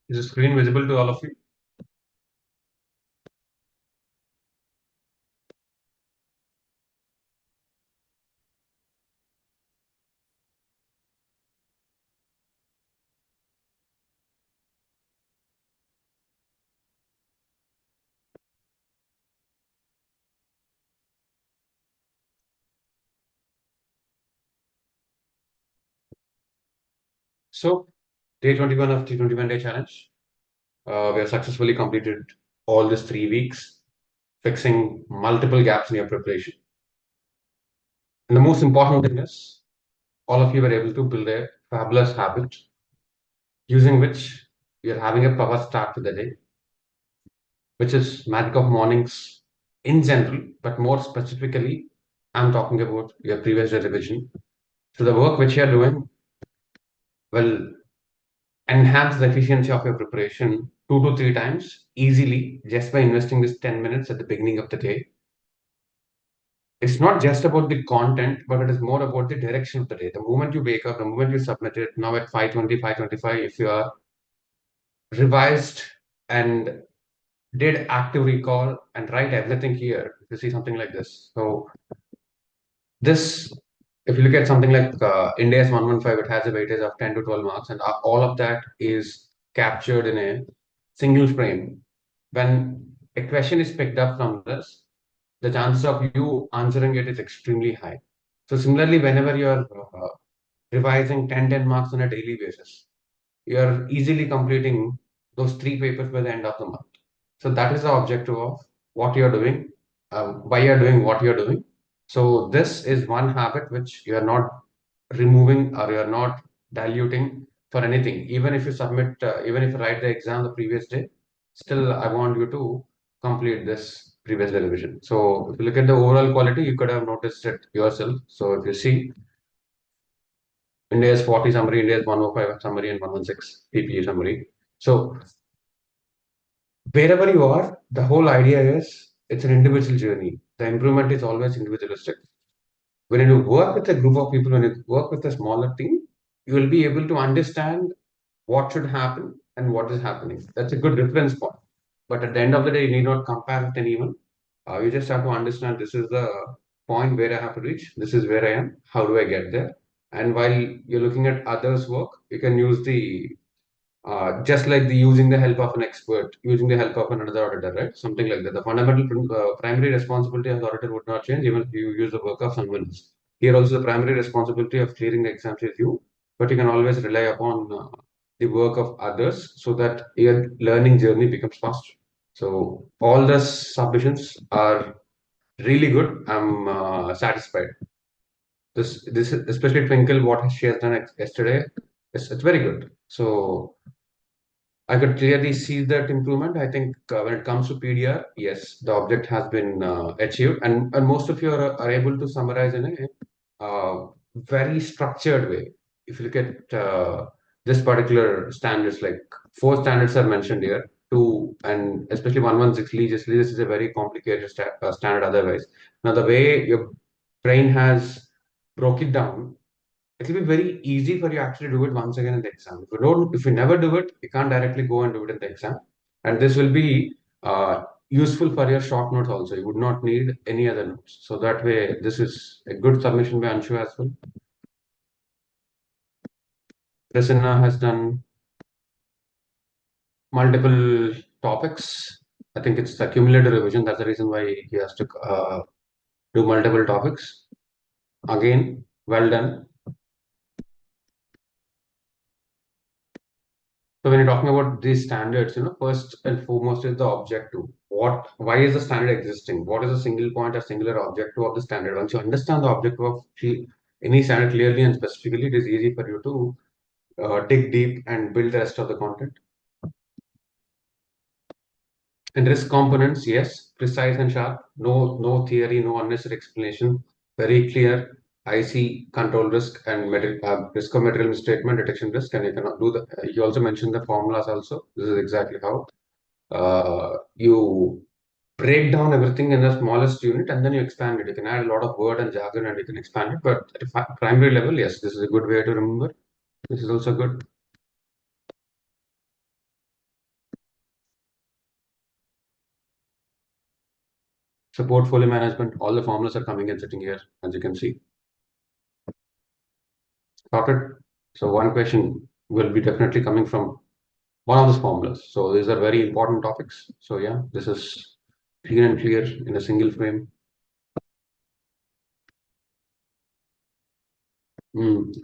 Is the screen visible to all of you? So, day 21 of the 21 day challenge. We have successfully completed all these 3 weeks, fixing multiple gaps in your preparation. And the most important thing is, all of you were able to build a fabulous habit using which you're having a power start to the day, which is magic of mornings in general, but more specifically, I'm talking about your previous day revision. So, the work which you're doing will enhance the efficiency of your preparation 2 to 3 times easily just by investing this 10 minutes at the beginning of the day. It's not just about the content, but it is more about the direction of the day. The moment you wake up, the moment you submit it, now at 5:20, 5:25, if you are revised and did active recall and write everything here, you see something like this. So this, if you look at something like India's 115, it has a weightage of 10 to 12 marks, and all of that is captured in a single frame. When a question is picked up from this, the chances of you answering it is extremely high. So similarly, whenever you're revising 10 marks on a daily basis, you're easily completing those 3 papers by the end of the month. So that is the objective of what you're doing, why you're doing what you're doing. So this is one habit which you're not removing or you're not diluting for anything. Even if you submit, even if you write the exam the previous day, still I want you to complete this previous day revision. So if you look at the overall quality, you could have noticed it yourself. So if you see India's 40 summary, India's 105 summary, and 116 PPE summary. So wherever you are, the whole idea is it's an individual journey. The improvement is always individualistic. When you work with a group of people, when you work with a smaller team, you will be able to understand what should happen and what is happening. That's a good reference point. But at the end of the day, you need not compare with anyone. You just have to understand this is the point where I have to reach. This is where I am. How do I get there? And while you're looking at others' work, you can use the just like the using the help of an expert, using the help of another auditor, right? Something like that. The fundamental primary responsibility of the auditor would not change even if you use the work of someone else. Here also the primary responsibility of clearing the exams is you, but you can always rely upon the work of others so that your learning journey becomes faster. So all the submissions are really good. I'm satisfied. This especially Twinkle, what she has done yesterday, it's very good. So I could clearly see that improvement. I think when it comes to PDR, yes, the object has been achieved, and most of you are able to summarize in a very structured way. If you look at this particular standards, like 4 standards are mentioned here, two, and especially 116 legally, this is a very complicated standard otherwise. Now, the way your brain has broke it down, it will be very easy for you actually do it once again in the exam. If you never do it, you can't directly go and do it in the exam. And this will be useful for your short notes also. You would not need any other notes. So that way, this is a good submission by Anshu as well. Prasanna has done multiple topics. I think it's the cumulative revision. That's the reason why he has to do multiple topics. Again, well done. So when you're talking about these standards, first and foremost is the objective. Why is the standard existing? What is the single point or singular objective of the standard? Once you understand the objective of any standard clearly and specifically, it is easy for you to dig deep and build the rest of the content. And risk components, yes, precise and sharp. No theory, no unnecessary explanation. Very clear. I see control risk and risk of material misstatement, detection risk, and you cannot do the. You also mentioned the formulas also. This is exactly how you break down everything in the smallest unit and then you expand it. You can add a lot of word and jargon and you can expand it. But at a primary level, yes, this is a good way to remember. This is also good. So portfolio management, all the formulas are coming and sitting here, as you can see. Sorted. So one question will be definitely coming from one of these formulas. So these are very important topics. So yeah, this is clean and clear in a single frame.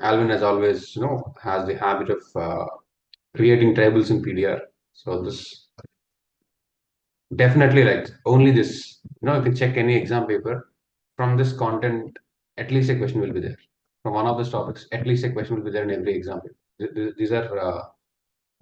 Alvin, as always, has the habit of creating tables in PDR. So this definitely, like, only this. You can check any exam paper from this content. At least a question will be there from one of these topics. At least a question will be there in every exam paper. These are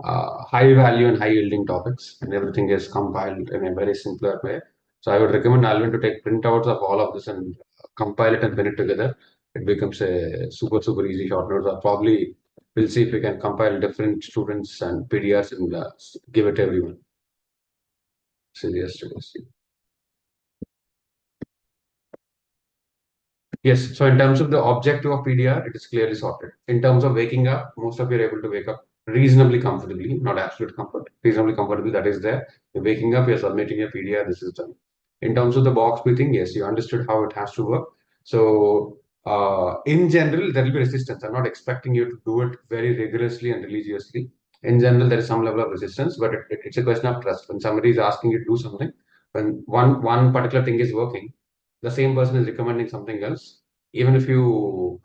high value and high yielding topics, and everything is compiled in a very simpler way. So I would recommend Alvin to take printouts of all of this and compile it and pin it together. It becomes a super easy short notes. Or probably we'll see if we can compile different students and PDRs and give it to everyone. Serious. Yes. So in terms of the objective of PDR, it is clearly sorted. In terms of waking up, most of you are able to wake up reasonably comfortably, not absolute comfort, reasonably comfortably. That is there. You're waking up, you're submitting your PDR, this is done. In terms of the box breathing, yes, you understood how it has to work. So in general, there will be resistance. I'm not expecting you to do it very rigorously and religiously. In general, there is some level of resistance, but it's a question of trust. When somebody is asking you to do something, when one particular thing is working, the same person is recommending something else. Even if you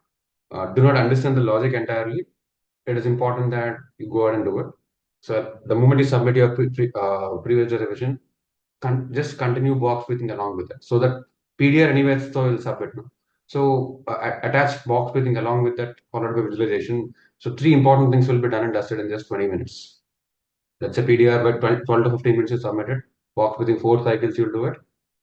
do not understand the logic entirely, it is important that you go ahead and do it. So the moment you submit your previous revision, just continue box breathing along with it. So that PDR anyway, so will submit. No? So attach box breathing along with that, followed by visualization. So three important things will be done and dusted in just 20 minutes. Let's say PDR by 12 to 15 minutes you submit it. Box within 4 cycles you'll do it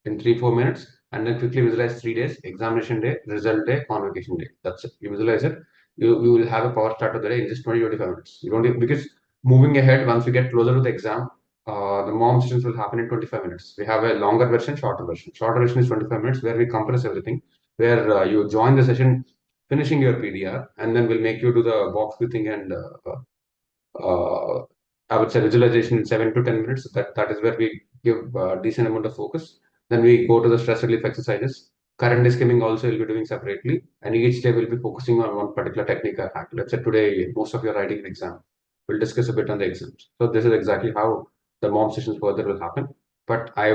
in 3-4 minutes, and then quickly visualize 3 days: examination day, result day, convocation day. That's it. You visualize it. You will have a power start of the day in just 20-25 minutes. You don't because moving ahead, once we get closer to the exam, the mom sessions will happen in 25 minutes. We have a longer version, shorter version. Shorter version is 25 minutes where we compress everything, where you join the session finishing your PDR, and then we'll make you do the box breathing and uh, I would say visualization in 7 to 10 minutes. That is where we give decent amount of focus. Then we go to the stress relief exercises. Current day skimming also will be doing separately, and each day we'll be focusing on one particular technique or hack. Let's say today most of you are writing an exam. We'll discuss a bit on the exams. So this is exactly how the mom sessions further will happen. But I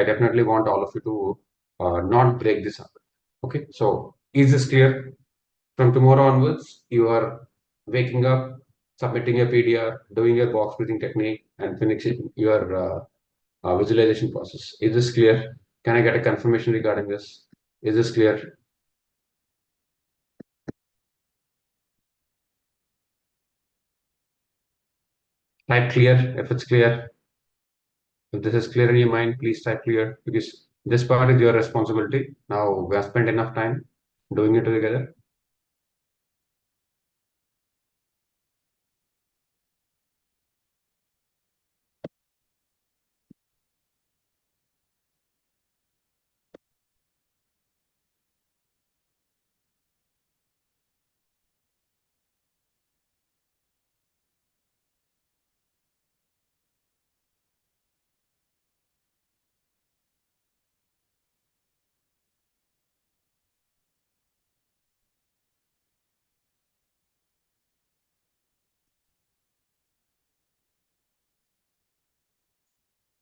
definitely want all of you to not break this up. Okay, so is this clear? From tomorrow onwards, you are waking up, submitting your PDR, doing your box breathing technique, and finishing your visualization process. Is this clear? Can I get a confirmation regarding this? Is this clear? Type clear if it's clear. If this is clear in your mind, please type clear because this part is your responsibility. Now we have spent enough time doing it together.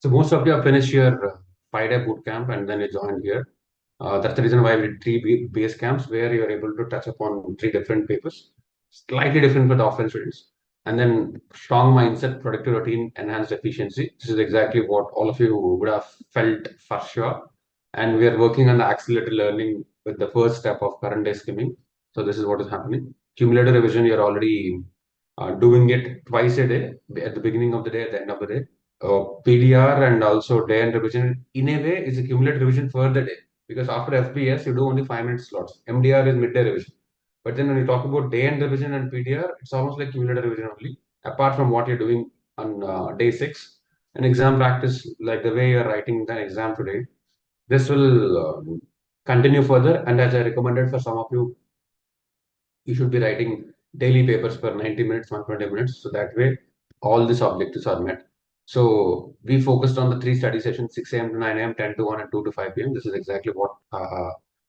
So most of you have finished your 5-day boot camp and then you joined here. That's the reason why we did three base camps where you are able to touch upon three different papers, slightly different for the offline students. And then strong mindset, productive routine, enhanced efficiency. This is exactly what all of you would have felt for sure. And we are working on the accelerated learning with the first step of current day skimming. So this is what is happening. Cumulative revision, you're already doing it twice a day, at the beginning of the day, at the end of the day. PDR and also day and revision in a way is a cumulative revision for the day because after FBS you do only 5 minute slots. MDR is midday revision. But then when you talk about day end revision and PDR, it's almost like cumulative revision only, apart from what you're doing on day 6. An exam practice, like the way you're writing the exam today, this will continue further. And as I recommended for some of you, you should be writing daily papers for 90 minutes, 120 minutes. So that way, all these objectives are met. So we focused on the three study sessions, 6 a.m. to 9 a.m., 10 to 1, and 2 to 5 p.m. This is exactly what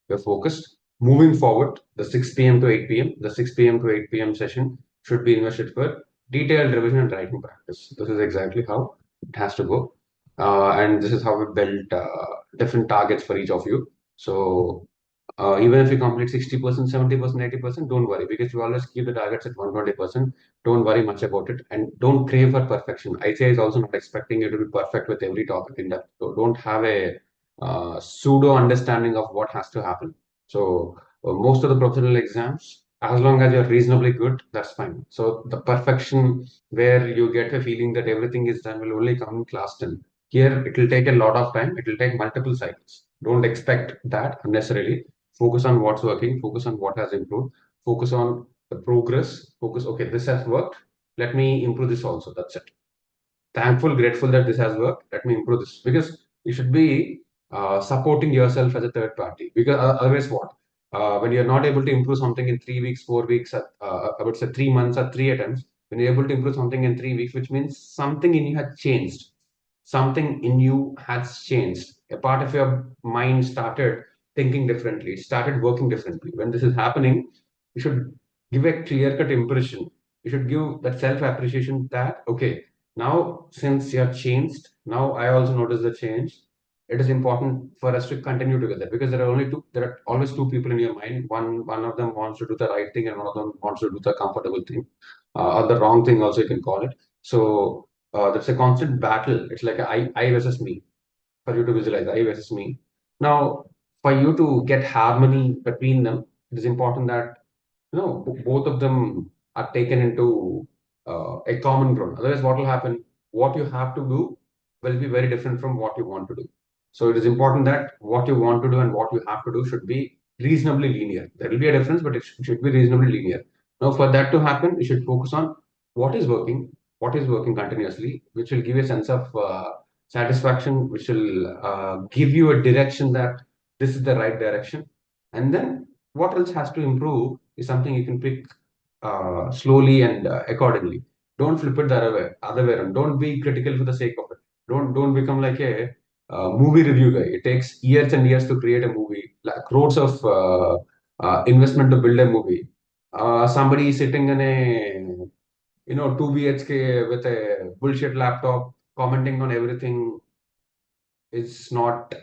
we're focused. Moving forward, the 6 p.m. to 8 p.m., the 6 p.m. to 8 p.m. session should be invested for detailed revision and writing practice. This is exactly how it has to go. And this is how we built different targets for each of you. So even if you complete 60%, 70%, 80%, don't worry, because we always keep the targets at 120%. Don't worry much about it, and don't crave for perfection. ICI is also not expecting you to be perfect with every topic in depth. So don't have a pseudo understanding of what has to happen. So most of the professional exams, as long as you're reasonably good, that's fine. So the perfection where you get a feeling that everything is done will only come in class 10. Here, it will take a lot of time. It will take multiple cycles. Don't expect that unnecessarily. Focus on what's working, focus on what has improved, focus on the progress, focus, okay, this has worked, let me improve this also. That's it. Thankful, grateful that this has worked, let me improve this. Because you should be supporting yourself as a third party. Because otherwise, what? When you're not able to improve something in 3 weeks, 4 weeks, I would say 3 months or three attempts, when you're able to improve something in 3 weeks, which means something in you has changed. Something in you has changed. A part of your mind started thinking differently, started working differently. When this is happening, you should give a clear cut impression. You should give that self appreciation that, okay, now since you have changed, now I also notice the change. It is important for us to continue together because there are always two people in your mind. One of them wants to do the right thing and one of them wants to do the comfortable thing, or the wrong thing also you can call it. So that's a constant battle. It's like I versus me, for you to visualize I versus me. Now, for you to get harmony between them, it is important that both of them are taken into a common ground. Otherwise, what will happen? What you have to do will be very different from what you want to do. So it is important that what you want to do and what you have to do should be reasonably linear. There will be a difference, but it should be reasonably linear. Now, for that to happen, you should focus on what is working continuously, which will give you a sense of satisfaction, which will give you a direction that this is the right direction. And then what else has to improve is something you can pick slowly and accordingly. Don't flip it the other way around. Don't be critical for the sake of it. Don't become like a movie review guy. It takes years and years to create a movie, like crores of investment to build a movie. Somebody is sitting in a 2 BHK with a bullshit laptop commenting on everything is not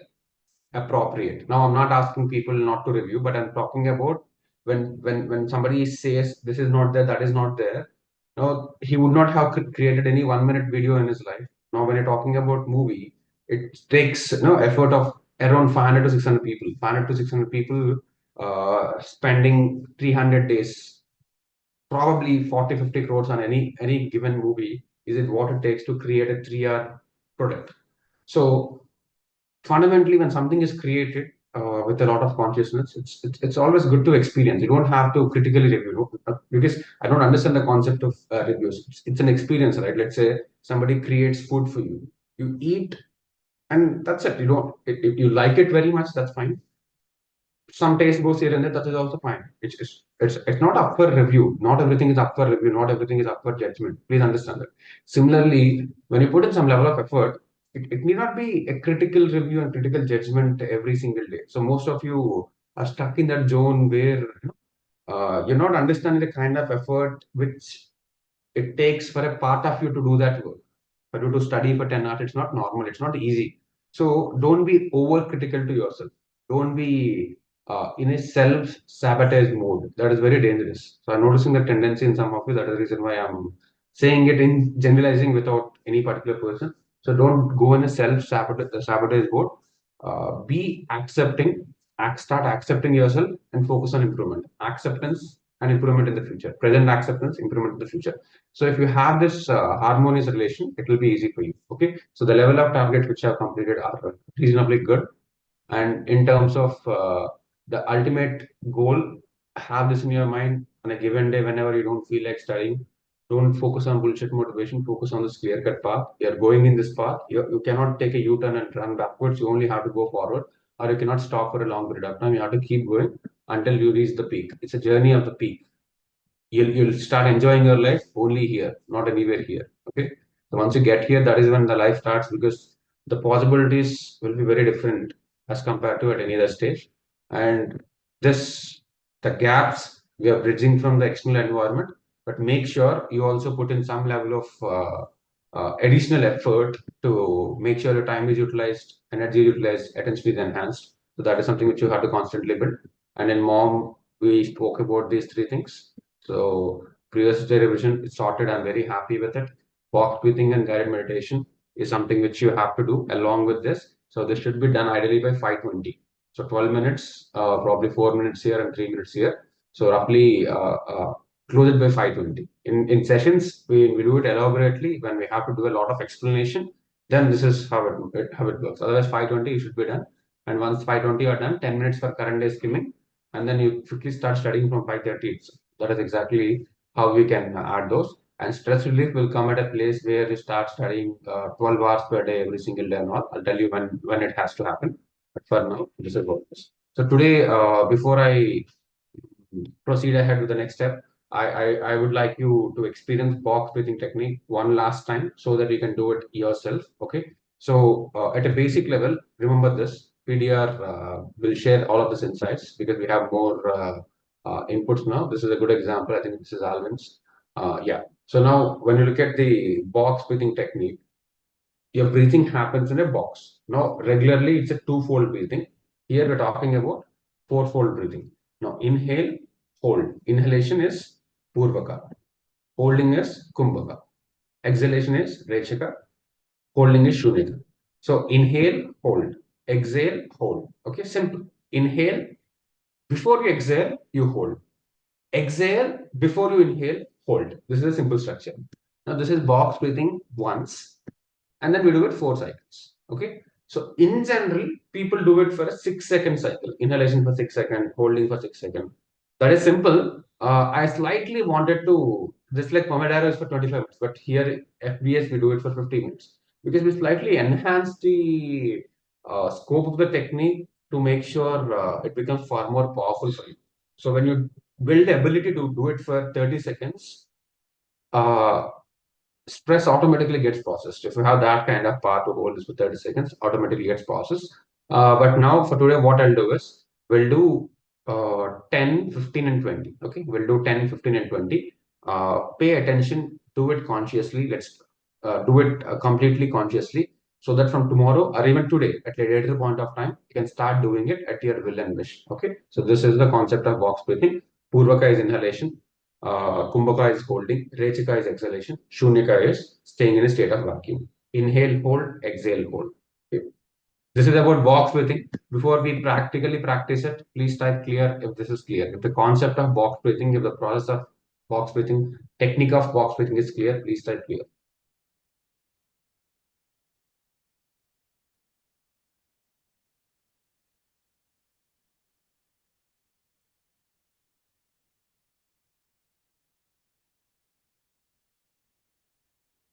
appropriate. Now, I'm not asking people not to review, but I'm talking about when somebody says this is not there, that is not there. Now, he would not have created any 1 minute video in his life. Now, when you're talking about movie, it takes effort of around 500 to 600 people. 500 to 600 people spending 300 days, probably 40, 50 crores on any given movie. Is it what it takes to create a 3 hour product? So fundamentally, when something is created with a lot of consciousness, it's always good to experience. You don't have to critically review, because I don't understand the concept of reviews. It's an experience, right? Let's say somebody creates food for you, you eat, and that's it. You don't if you like it very much, that's fine. Some taste goes here and there, that is also fine. It's not up for review. Not everything is up for review. Not everything is up for judgment. Please understand that. Similarly, when you put in some level of effort, it need not be a critical review and critical judgment every single day. So most of you are stuck in that zone where you're not understanding the kind of effort which it takes for a part of you to do that work. For you to study for 10 hours, it's not normal, it's not easy. So don't be overcritical to yourself. Don't be in a self-sabotage mode. That is very dangerous. So I'm noticing the tendency in some of you. That is the reason why I'm saying it in generalizing without any particular person. So don't go in a self-sabotage mode. Be accepting, start accepting yourself and focus on improvement. Acceptance and improvement in the future. Present acceptance, improvement in the future. So if you have this harmonious relation, it will be easy for you. Okay. So the level of targets which are completed are reasonably good. And in terms of the ultimate goal, have this in your mind on a given day whenever you don't feel like studying. Don't focus on bullshit motivation, focus on this clear cut path. You're going in this path. You cannot take a U turn and run backwards. You only have to go forward, or you cannot stop for a long period of time. You have to keep going until you reach the peak. It's a journey of the peak. You'll start enjoying your life only here, not anywhere here. Okay. So So once you get here, that is when the life starts, because the possibilities will be very different as compared to at any other stage. And this, the gaps we are bridging from the external environment, but make sure you also put in some level of additional effort to make sure your time is utilized, energy utilized, attention is enhanced. So that is something which you have to constantly build. And in mom, we spoke about these three things. So previous day revision is sorted. I'm very happy with it. Box breathing and guided meditation is something which you have to do along with this. So this should be done ideally by 5:20. So 12 minutes, probably 4 minutes here and 3 minutes here. So roughly close it by 5:20. In sessions, we do it elaborately when we have to do a lot of explanation. Then this is how it works. Otherwise, 5:20 you should be done. And once 5:20 are done, 10 minutes for current day skimming, and then you quickly start studying from 5:30 itself. That is exactly how we can add those. And stress relief will come at a place where you start studying 12 hours per day every single day and all. I'll tell you when it has to happen. But for now, this is what it is. So today, before I proceed ahead with the next step, I would like you to experience box breathing technique one last time so that you can do it yourself. Okay. So at a basic level, remember this. PDR will share all of these insights because we have more inputs now. This is a good example. I think this is Alvin's. Yeah. So now when you look at the box breathing technique, your breathing happens in a box. Now, regularly it's a two-fold breathing. Here we're talking about four-fold breathing. Now, inhale, hold. Inhalation is Purvaka. Holding is Kumbhaka. Exhalation is Rechaka. Holding is Shunyaka. So, inhale, hold. Exhale, hold. Okay, simple. Inhale. Before you exhale, you hold. Exhale. Before you inhale, hold. This is a simple structure. Now, this is box breathing once, and then we do it 4 cycles. Okay. So in general, people do it for a 6 second cycle. Inhalation for 6 seconds, holding for 6 seconds. That is simple. I slightly wanted to, just like Pomodoro is for 25 minutes, but here FBS we do it for 50 minutes because we slightly enhance the scope of the technique to make sure it becomes far more powerful for you. So when you build the ability to do it for 30 seconds, uh, stress automatically gets processed. If you have that kind of power to hold this for 30 seconds, automatically gets processed. But now for today, what I'll do is we'll do 10, 15, and 20. Okay, we'll do 10, 15, and 20. Pay attention, do it consciously. Let's do it completely consciously so that from tomorrow or even today at a later point of time, you can start doing it at your will and wish. Okay, so this is the concept of box breathing. Purvaka is inhalation, Kumbhaka is holding, Rechika is exhalation, Shunyaka is staying in a state of vacuum. Inhale, hold, exhale, hold. Okay. This is about box breathing. Before we practically practice it, please type clear if this is clear. If the concept of box breathing, if the process of box breathing, technique of box breathing is clear, please type clear.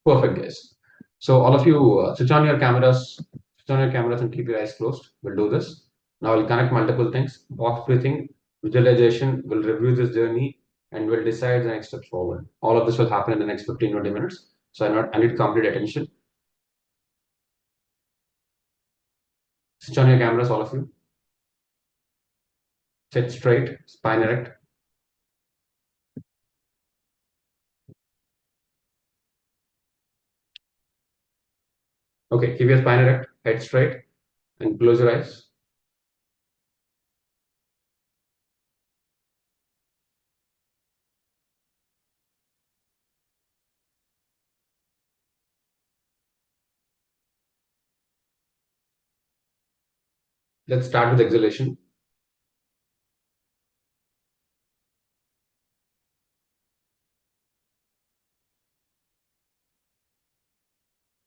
Perfect, guys. So all of you, switch on your cameras and keep your eyes closed. We'll do this. Now we'll connect multiple things. Box breathing, visualization, we'll review this journey and we'll decide the next steps forward. All of this will happen in the next 15, 20 minutes. So I need complete attention. Switch on your cameras, all of you. Sit straight, spine erect. Okay, keep your spine erect, head straight, and close your eyes. Let's start with exhalation.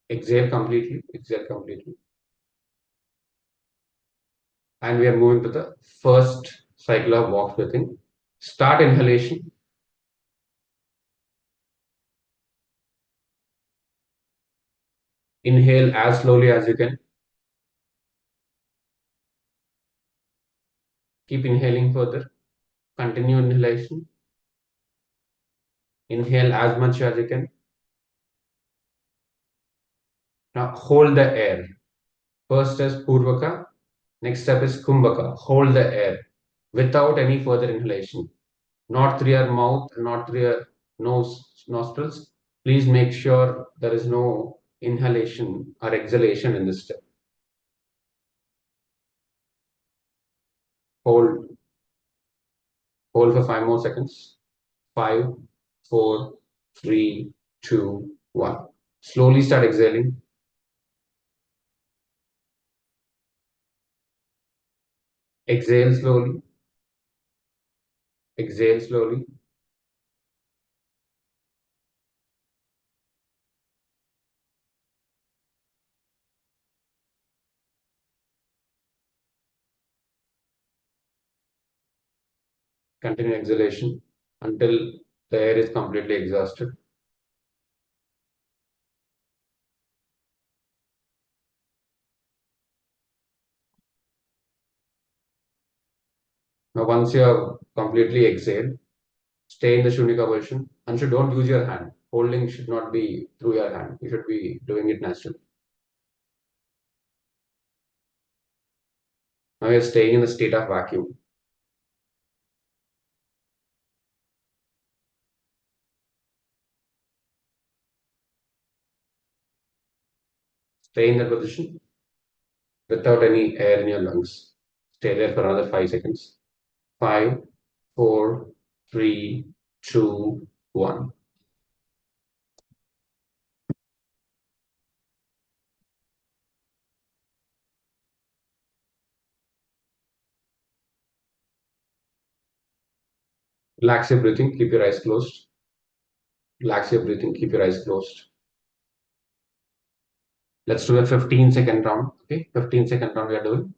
Exhale completely, exhale completely. And we are moving to the first cycle of box breathing. Start inhalation. Inhale as slowly as you can. Keep inhaling further. Continue inhalation. Inhale as much as you can. Now hold the air. First step is Purvaka. Next step is Kumbhaka. Hold the air without any further inhalation. Not through your mouth, not through your nose, nostrils. Please make sure there is no inhalation or exhalation in this step. Hold, hold for 5 more seconds. 5, 4, 3, 2, 1. Slowly start exhaling. Exhale slowly. Exhale slowly. Continue exhalation until the air is completely exhausted. Now, once you have completely exhaled, stay in the Shunyaka position and should don't use your hand. Holding should not be through your hand. You should be doing it naturally. Now you're staying in the state of vacuum. Stay in that position without any air in your lungs. Stay there for another 5 seconds. 5, 4, 3, 2, 1. Relax your breathing. Keep your eyes closed. Relax your breathing. Keep your eyes closed. Let's do a 15-second round. Okay, 15-second round we are doing.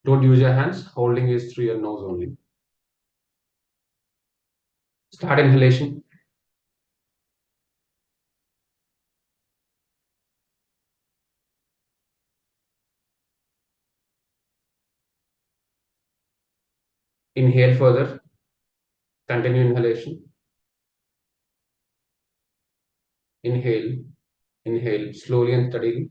Don't use your hands. Holding is through your nose only. Start inhalation. Inhale further. Continue inhalation. Inhale. Inhale slowly and steadily.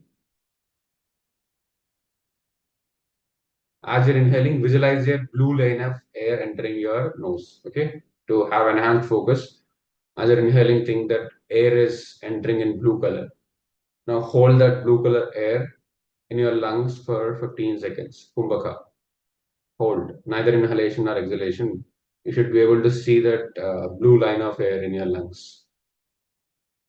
As you're inhaling, visualize a blue line of air entering your nose. Okay, to have enhanced focus. As you're inhaling, think that air is entering in blue color. Now hold that blue color air in your lungs for 15 seconds. Kumbhaka. Hold. Neither inhalation nor exhalation. You should be able to see that blue line of air in your lungs.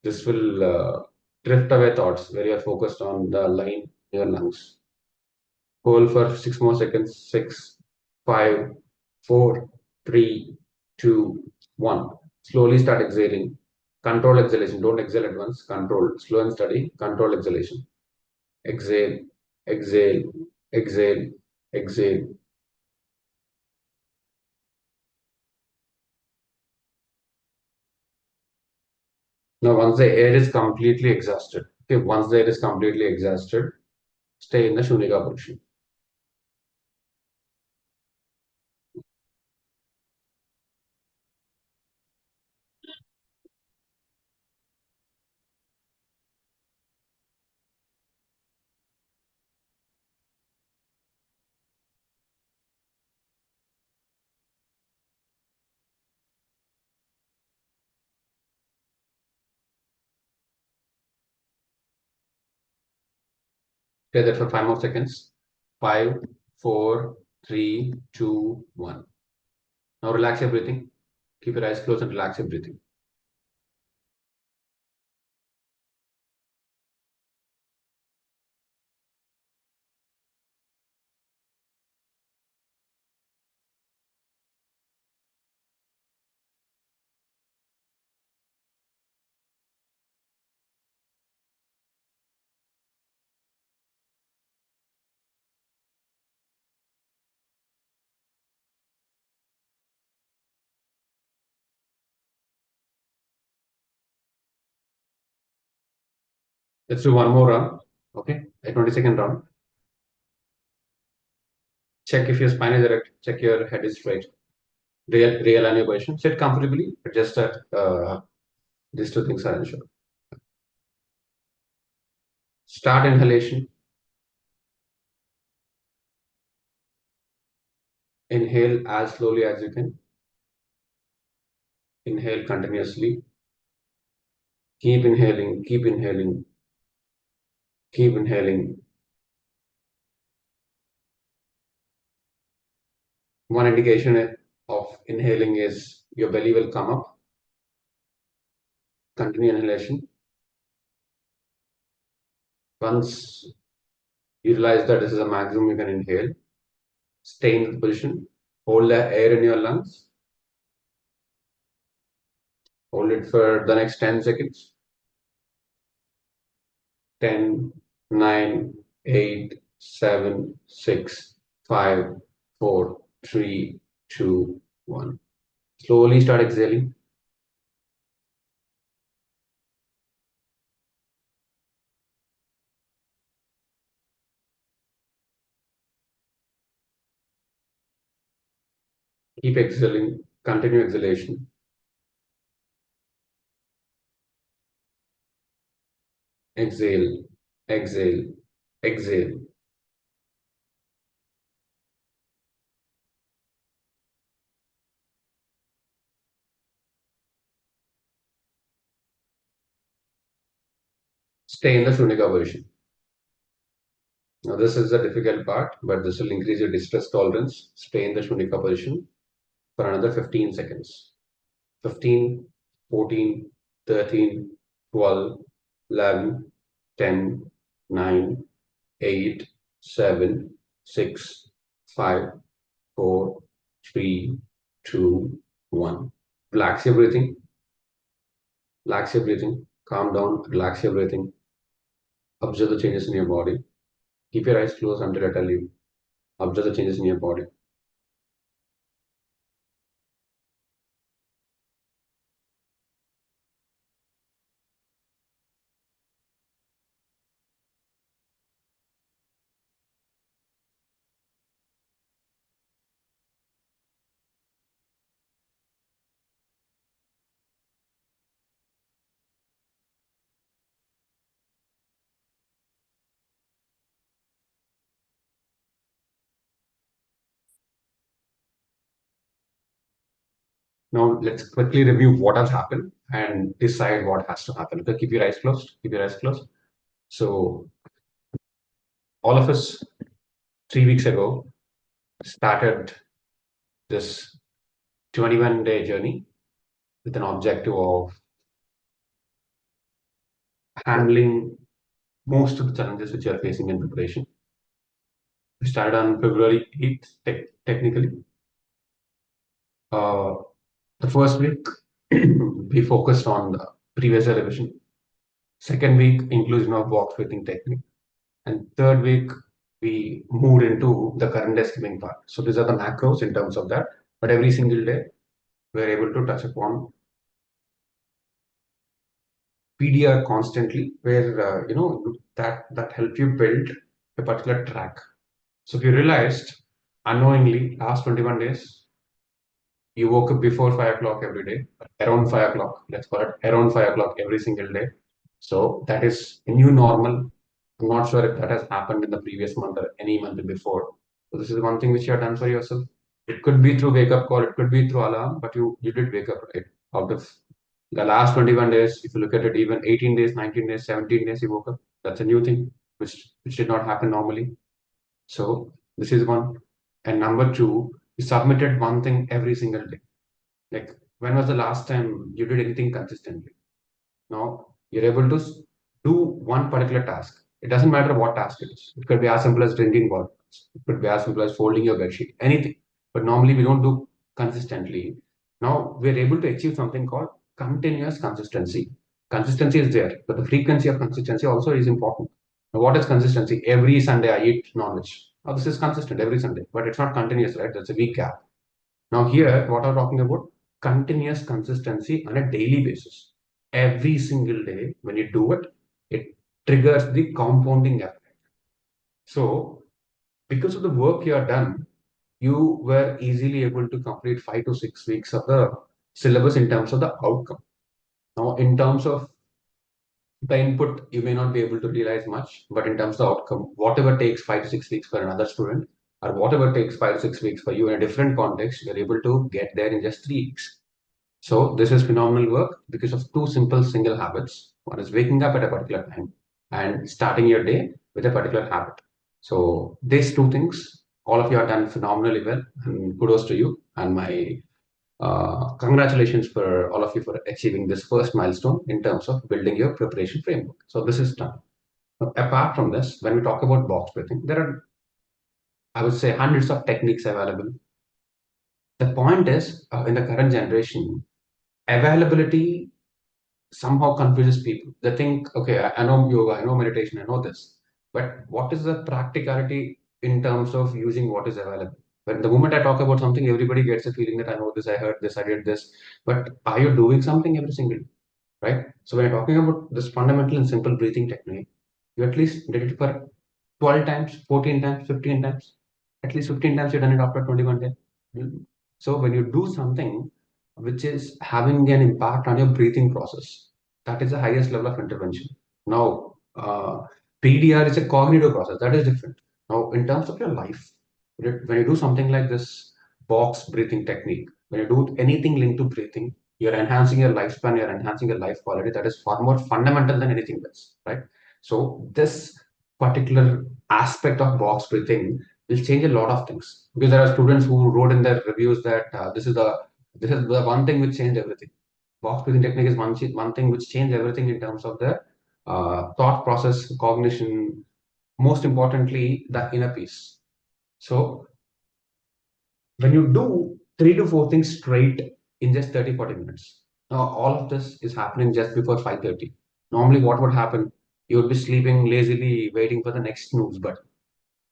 This will drift away thoughts where you are focused on the line in your lungs. Hold for 6 more seconds. 6, 5, 4, 3, 2, 1. Slowly start exhaling. Control exhalation. Don't exhale at once. Control. Slow and steady. Control exhalation. Exhale, exhale, exhale, exhale. Now, once the air is completely exhausted, okay, once the air is completely exhausted, stay in the Shunyaka position. Stay there for 5 more seconds. 5, 4, 3, 2, 1. Now relax your breathing. Keep your eyes closed and relax your breathing. Let's do one more round. Okay, a 20-second round. Check if your spine is erect. Check your head is straight. Realign your position. Sit comfortably. Just that these two things are ensured. Start inhalation. Inhale as slowly as you can. Inhale continuously. Keep inhaling, keep inhaling, keep inhaling. One indication of inhaling is your belly will come up. Continue inhalation. Once you realize that this is a maximum you can inhale, stay in the position. Hold the air in your lungs. Hold it for the next 10 seconds. 10, 9, 8, 7, 6, 5, 4, 3, 2, 1. Slowly start exhaling. Keep exhaling. Continue exhalation. Exhale, exhale, exhale. Stay in the Shunika position. Now, this is the difficult part, but this will increase your distress tolerance. Stay in the Shunika position for another 15 seconds. 15, 14, 13, 12, 11, 10, 9, 8, 7, 6, 5, 4, 3, 2, 1. Relax your breathing. Relax your breathing. Calm down. Relax your breathing. Observe the changes in your body. Keep your eyes closed until I tell you. Observe the changes in your body. Now let's quickly review what has happened and decide what has to happen. Okay, keep your eyes closed. Keep your eyes closed. So all of us 3 weeks ago started this 21-day journey with an objective of handling most of the challenges which you are facing in preparation. We started on February 8th, technically. Uh, the first week, we focused on the previous year revision. Second week, inclusion of box fitting technique. And third week, we moved into the current day skimming part. So these are the macros in terms of that. But every single day, we're able to touch upon PDR constantly, where that help you build a particular track. So if you realized unknowingly last 21 days, you woke up before 5 o'clock every day, around 5 o'clock. Let's call it around 5 o'clock every single day. So that is a new normal. I'm not sure if that has happened in the previous month or any month before. So this is one thing which you have done for yourself. It could be through wake up call, it could be through alarm, but you did wake up, right? Out of the last 21 days, if you look at it, even 18 days, 19 days, 17 days, you woke up. That's a new thing, which did not happen normally. So this is one. And number two, you submitted one thing every single day. Like when was the last time you did anything consistently? Now you're able to do one particular task. It doesn't matter what task it is. It could be as simple as drinking water. It could be as simple as folding your bedsheet. Anything. But normally we don't do consistently. Now we're able to achieve something called continuous consistency. Consistency is there, but the frequency of consistency also is important. Now, what is consistency? Every Sunday I eat non-veg. Now this is consistent every Sunday, but it's not continuous, right? That's a week gap. Now here, what I'm talking about, continuous consistency on a daily basis. Every single day, when you do it, it triggers the compounding effect. So because of the work you have done, you were easily able to complete 5 to 6 weeks of the syllabus in terms of the outcome. Now, in terms of The input you may not be able to realize much, but in terms of outcome, whatever takes 5 to 6 weeks for another student, or whatever takes 5 to 6 weeks for you in a different context, you're able to get there in just 3 weeks. So this is phenomenal work because of two simple single habits. One is waking up at a particular time and starting your day with a particular habit. So these two things, all of you have done phenomenally well, and kudos to you. And my congratulations for all of you for achieving this first milestone in terms of building your preparation framework. So this is done. Now, apart from this, when we talk about box breathing, there are, I would say, hundreds of techniques available. The point is, in the current generation, availability somehow confuses people. They think, okay, I know yoga, I know meditation, I know this, but what is the practicality in terms of using what is available? When the moment I talk about something, everybody gets a feeling that I know this, I heard this, I did this, but are you doing something every single day, right? So when you're talking about this fundamental and simple breathing technique, you at least did it for 12 times, 14 times, 15 times. At least 15 times you've done it after 21 days. So when you do something which is having an impact on your breathing process, that is the highest level of intervention. Now, PDR is a cognitive process. That is different. Now, in terms of your life, when you do something like this box breathing technique, when you do anything linked to breathing, you're enhancing your lifespan, you're enhancing your life quality. That is far more fundamental than anything else, right? So this particular aspect of box breathing will change a lot of things, because there are students who wrote in their reviews that this is the one thing which changed everything. Box breathing technique is one thing which changed everything in terms of the thought process, cognition, most importantly, the inner peace. So when you do 3 to 4 things straight in just 30 to 40 minutes, now all of this is happening just before 5:30. Normally, what would happen? You would be sleeping lazily, waiting for the next snooze button,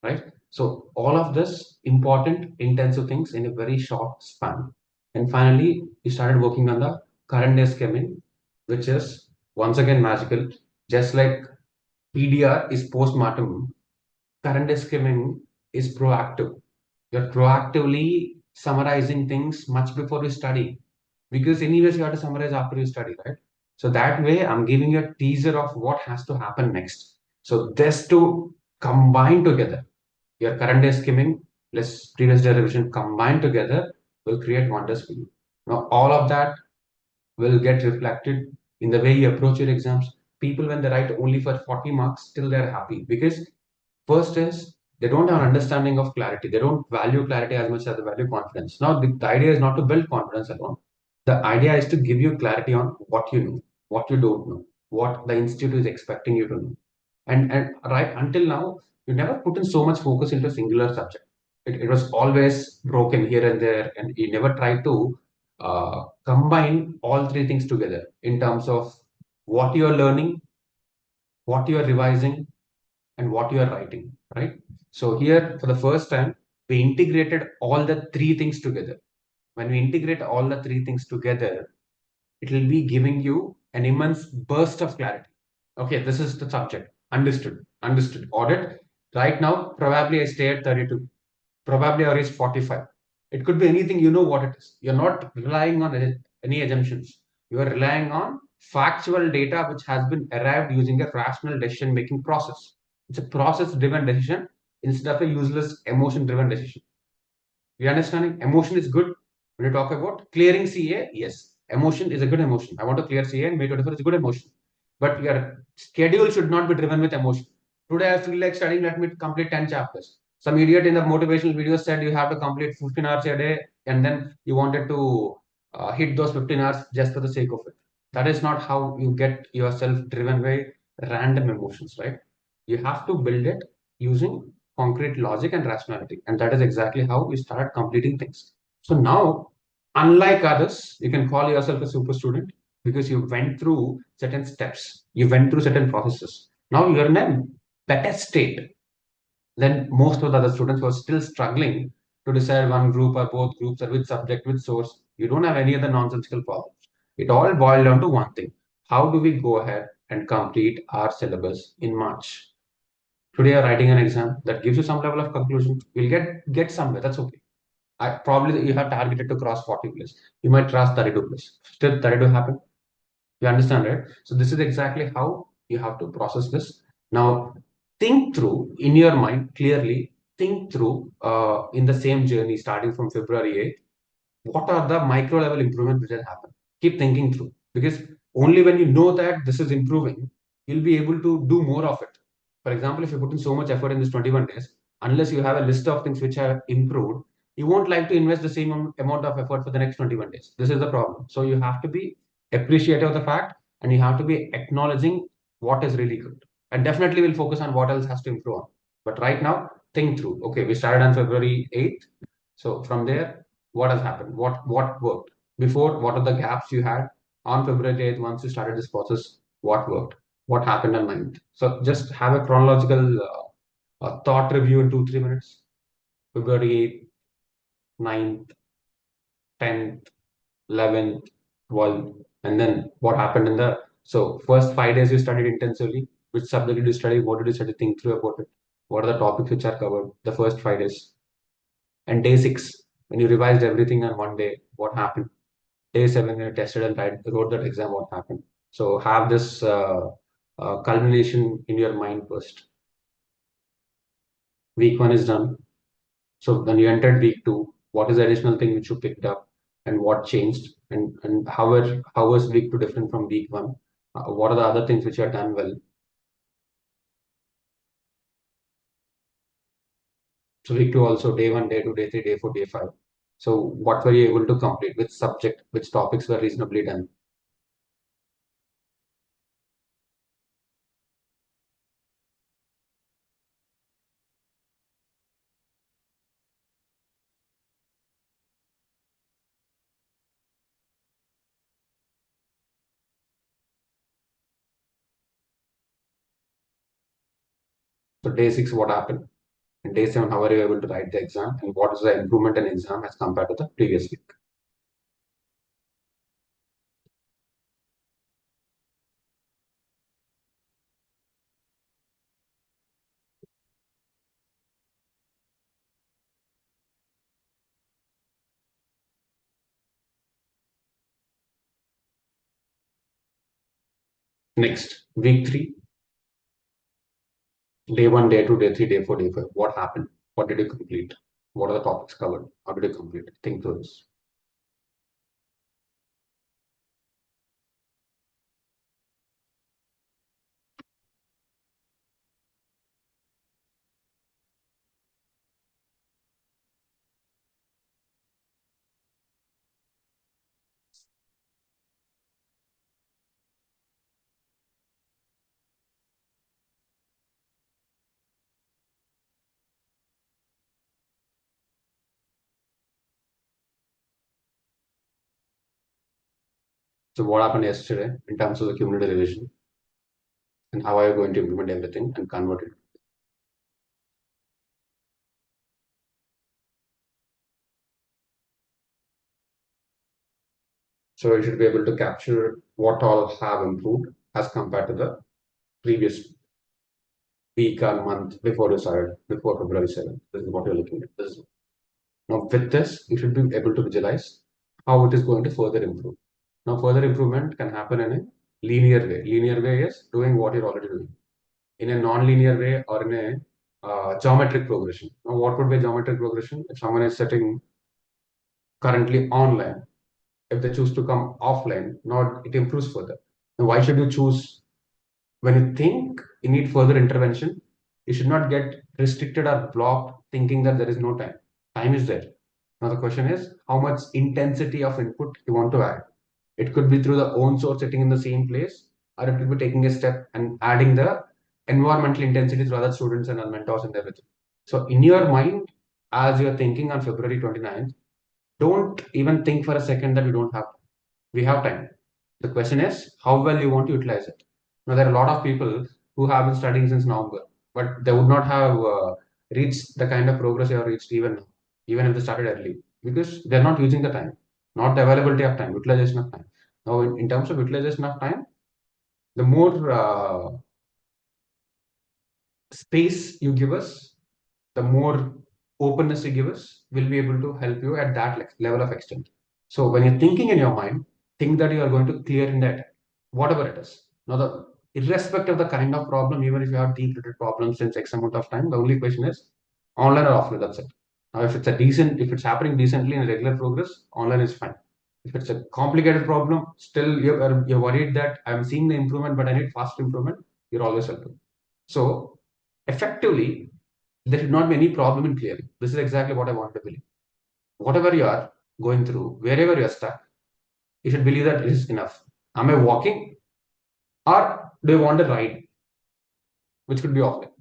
right? So all of this important, intensive things in a very short span. And finally, we started working on the current day skimming, which is once again magical. Just like PDR is post-mortem, current day skimming is proactive. You're proactively summarizing things much before you study, because anyways you have to summarize after you study, right? So that way I'm giving you a teaser of what has to happen next. So this to combine together, your current day skimming plus previous day revision combined together will create wonders for you. Now all of that will get reflected in the way you approach your exams. People, when they write only for 40 marks, still they're happy, because first is they don't have an understanding of clarity. They don't value clarity as much as they value confidence. Now, the idea is not to build confidence alone. The idea is to give you clarity on what you know, what you don't know, what the institute is expecting you to know. And right until now, you never put in so much focus into a singular subject. It was always broken here and there, and you never tried to combine all three things together in terms of what you are learning, what you are revising, and what you are writing, right? So here, for the first time, we integrated all the three things together. When we integrate all the three things together, it will be giving you an immense burst of clarity. Okay, this is the subject. Understood. Understood. Audit. Right now, probably I stay at 32. Probably I reach 45. It could be anything, you know what it is. You're not relying on any assumptions. You are relying on factual data which has been arrived using a rational decision making process. It's a process driven decision instead of a useless emotion driven decision. You understanding? Emotion is good. When you talk about clearing CA, yes, emotion is a good emotion. I want to clear CA and May 24 is a good emotion. But your schedule should not be driven with emotion. Today I feel like studying, let me complete 10 chapters. Some idiot in the motivational video said you have to complete 15 hours a day, and then you wanted to hit those 15 hours just for the sake of it. That is not how you get yourself driven by random emotions, right? You have to build it using concrete logic and rationality. And that is exactly how we started completing things. So now, unlike others, you can call yourself a super student because you went through certain steps, you went through certain processes. Now you're in a better state than most of the other students who are still struggling to decide one group or both groups or which subject, which source. You don't have any other nonsensical problems. It all boiled down to one thing. How do we go ahead and complete our syllabus in March? Today you're writing an exam that gives you some level of conclusion. You'll get somewhere. That's okay. I probably you have targeted to cross 40 plus. You might cross 32 plus. Still 32 happen. You understand, right? So this is exactly how You have to process this. Now, think through in your mind clearly, think through in the same journey starting from February 8th, what are the micro level improvements which have happened? Keep thinking through, because only when you know that this is improving, you'll be able to do more of it. For example, if you put in so much effort in this 21 days, unless you have a list of things which have improved, you won't like to invest the same amount of effort for the next 21 days. This is the problem. So you have to be appreciative of the fact, and you have to be acknowledging what is really good. And definitely we'll focus on what else has to improve on. But right now, think through. Okay, we started on February 8th. So from there, what has happened? What worked? Before, what are the gaps you had on February 8th once you started this process? What worked? What happened on 9th? So just have a chronological thought review in 2-3 minutes. February 8th, 9th, 10th, 11th, 12th, and then what happened in the so first 5 days you studied intensively. Which subject did you study? What did you study? Think through about it. What are the topics which are covered? The first 5 days. And day six, when you revised everything on one day, what happened? Day seven, when you tested and wrote that exam, what happened? So have this culmination in your mind first. Week one is done. So when you entered week two, what is the additional thing which you picked up, and what changed, and how was week two different from week one? What are the other things which you have done well? So week two also, day one, day two, day three, day four, day five. So what were you able to complete? Which subject, which topics were reasonably done? So day six, what happened? And day seven, how are you able to write the exam? And what is the improvement in exam as compared to the previous week? Next, week three, day one, day two, day three, day four, day five. What happened? What did you complete? What are the topics covered? How did you complete? Think through this. So what happened yesterday in terms of the cumulative revision, and how are you going to implement everything and convert it? So you should be able to capture what all have improved as compared to the previous week or month before you started, before February 7th. This is what you're looking at. Now, with this, you should be able to visualize how it is going to further improve. Now, further improvement can happen in a linear way. Linear way is doing what you're already doing. In a non-linear way, or in a geometric progression. Now, what would be a geometric progression? If someone is sitting currently online, if they choose to come offline, now it improves further. Now, why should you choose? When you think you need further intervention, you should not get restricted or blocked thinking that there is no time. Time is there. Now the question is how much intensity of input you want to add. It could be through the own source sitting in the same place, or it could be taking a step and adding the environmental intensity through other students and other mentors and everything. So in your mind, as you're thinking on February 29th, don't even think for a second that you don't have. We have time. The question is how well you want to utilize it. Now, there are a lot of people who have been studying since November, but they would not have reached the kind of progress they have reached even now, even if they started early, because they're not using the time, not the availability of time, utilization of time. Now, in terms of utilization of time, the more space you give us, the more openness you give us, will be able to help you at that level of extent. So when you're thinking in your mind, think that you are going to clear in that, whatever it is. Now, the irrespective of the kind of problem, even if you have deep-rooted problems since X amount of time, the only question is online or offline. That's it. Now, if it's happening decently in regular progress, online is fine. If it's a complicated problem, still you're worried that I'm seeing the improvement, but I need fast improvement. You're always welcome. So, effectively, there should not be any problem in clearing. This is exactly what I want to believe. Whatever you are going through, wherever you are stuck, you should believe that it is enough. Am I walking, or do you want a ride, which could be offline?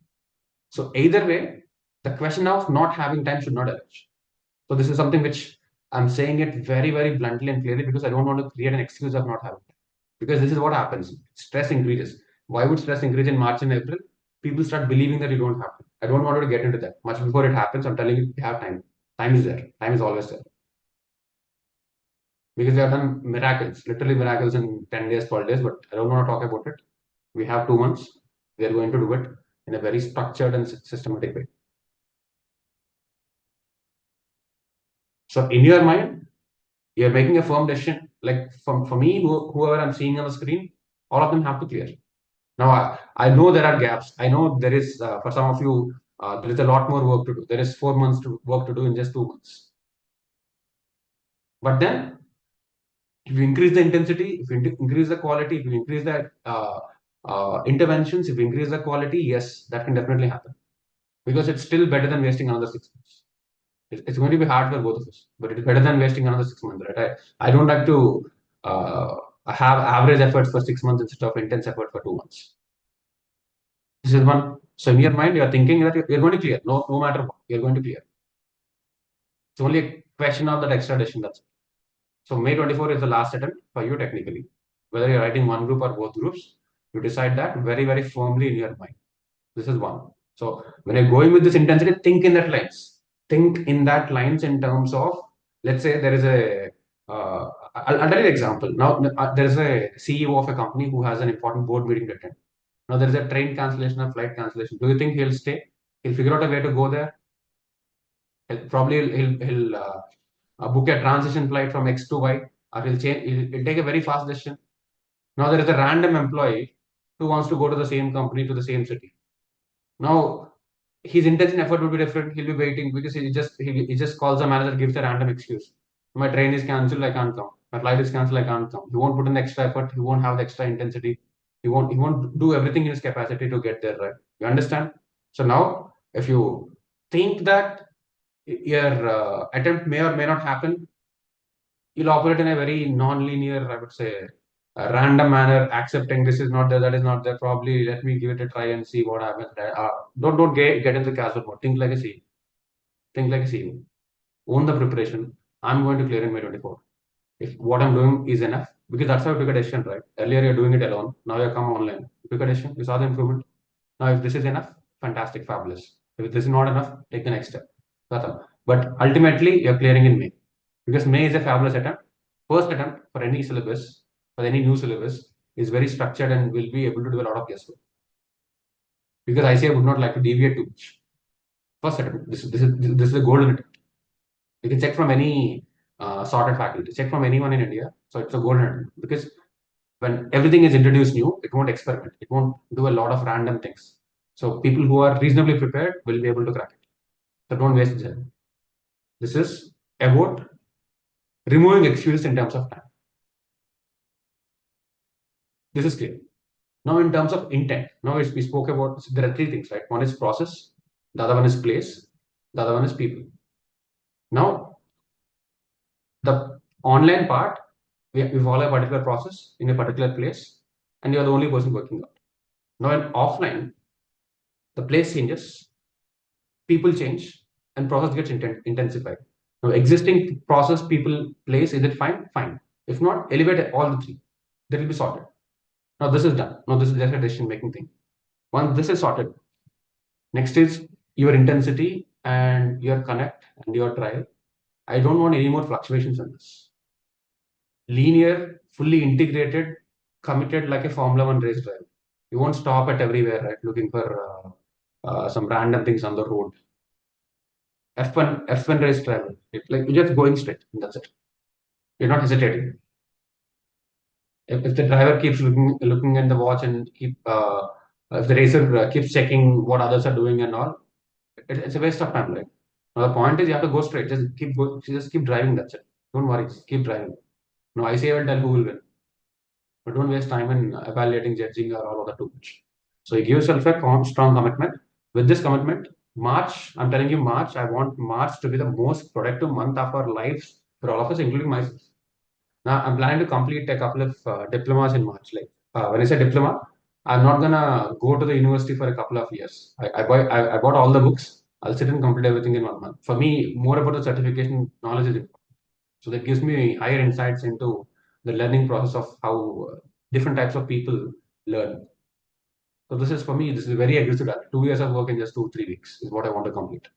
So either way, the question of not having time should not arise. So this is something which I'm saying it very, very bluntly and clearly because I don't want to create an excuse of not having time. Because this is what happens. Stress increases. Why would stress increase in March and April? People start believing that you don't have time. I don't want to get into that. Much before it happens, I'm telling you, you have time. Time is there. Time is always there. Because we have done miracles, literally miracles in 10 days, 12 days, but I don't want to talk about it. We have 2 months. We are going to do it in a very structured and systematic way. So in your mind, you're making a firm decision. Like for me, whoever I'm seeing on the screen, all of them have to clear. Now, I know there are gaps. I know there is, for some of you, there is a lot more work to do. There is 4 months to work to do in just 2 months. But then, if you increase the intensity, if you increase the quality, if you increase the interventions, if you increase the quality, yes, that can definitely happen. Because it's still better than wasting another 6 months. It's going to be hard for both of us, but it's better than wasting another 6 months, right? I don't like to uh, have average efforts for 6 months instead of intense effort for 2 months. This is one. So in your mind, you're thinking that you're going to clear. No matter what, you're going to clear. It's only a question of that extra decision. That's it. So May 24 is the last attempt for you technically. Whether you're writing one group or both groups, you decide that very, very firmly in your mind. This is one. So when you're going with this intensity, think in that lines. Think in that lines in terms of, let's say there is a, I'll tell you an example. Now there is a CEO of a company who has an important board meeting to attend. Now there is a train cancellation or flight cancellation. Do you think he'll stay? He'll figure out a way to go there. He'll book a transition flight from X to Y, or he'll change. He'll take a very fast decision. Now there is a random employee who wants to go to the same company to the same city. Now his intention effort would be different. He'll be waiting because he just calls the manager, gives a random excuse. My train is cancelled, I can't come. My flight is cancelled, I can't come. He won't put in the extra effort. He won't have the extra intensity. He won't do everything in his capacity to get there, right? You understand? So now, if you think that your attempt may or may not happen, you'll operate in a very non-linear, I would say, a random manner, accepting this is not there, that is not there. Probably let me give it a try and see what happens. Don't get into the casual mode. Think like a CEO. Think like a CEO. Own the preparation. I'm going to clear in May 24. If what I'm doing is enough, because that's how you took a decision, right? Earlier you're doing it alone. Now you come online. You took a decision. You saw the improvement. Now, if this is enough, fantastic, fabulous. If this is not enough, take the next step. But ultimately, you're clearing in May because May is a fabulous attempt. First attempt for any syllabus, for any new syllabus, is very structured and will be able to do a lot of guesswork. Because ICI would not like to deviate too much. First attempt, this is a golden attempt. You can check from any sorted faculty, check from anyone in India. So it's a golden attempt because when everything is introduced new, it won't experiment. It won't do a lot of random things. So people who are reasonably prepared will be able to crack it. So don't waste time. This is about removing excuses in terms of time. This is clear. Now, in terms of intent, now we spoke about there are three things, right? One is process, the other one is place, the other one is people. Now, the online part, we follow a particular process in a particular place, and you're the only person working out. Now, in offline, the place changes, people change, and process gets intensified. Now, existing process, people, place, is it fine? Fine. If not, elevate all the three. That will be sorted. Now, this is done. Now, this is just a decision making thing. Once this is sorted, next is your intensity and your connect and your trial. I don't want any more fluctuations in this. Linear, fully integrated, committed like a Formula One race driver. You won't stop at everywhere, right? Looking for some random things on the road. F1 race driver. Like you're just going straight. That's it. You're not hesitating. If the driver keeps looking at the watch and if the racer keeps checking what others are doing and all, it's a waste of time. Right? Now, the point is you have to go straight. Just keep driving. That's it. Don't worry. Just keep driving. No, I say I will tell who will win, but don't waste time in evaluating, judging, or all of that too much. So you give yourself a strong commitment. With this commitment, March, I'm telling you, March, I want March to be the most productive month of our lives for all of us, including myself. Now, I'm planning to complete a couple of diplomas in March. Like when I say diploma, I'm not gonna go to the university for a couple of years. I bought all the books. I'll sit and complete everything in 1 month. For me, more about the certification knowledge is important. So that gives me higher insights into the learning process of how different types of people learn. So this is for me, this is very aggressive target. 2 years of work in just 2, 3 weeks is what I want to complete.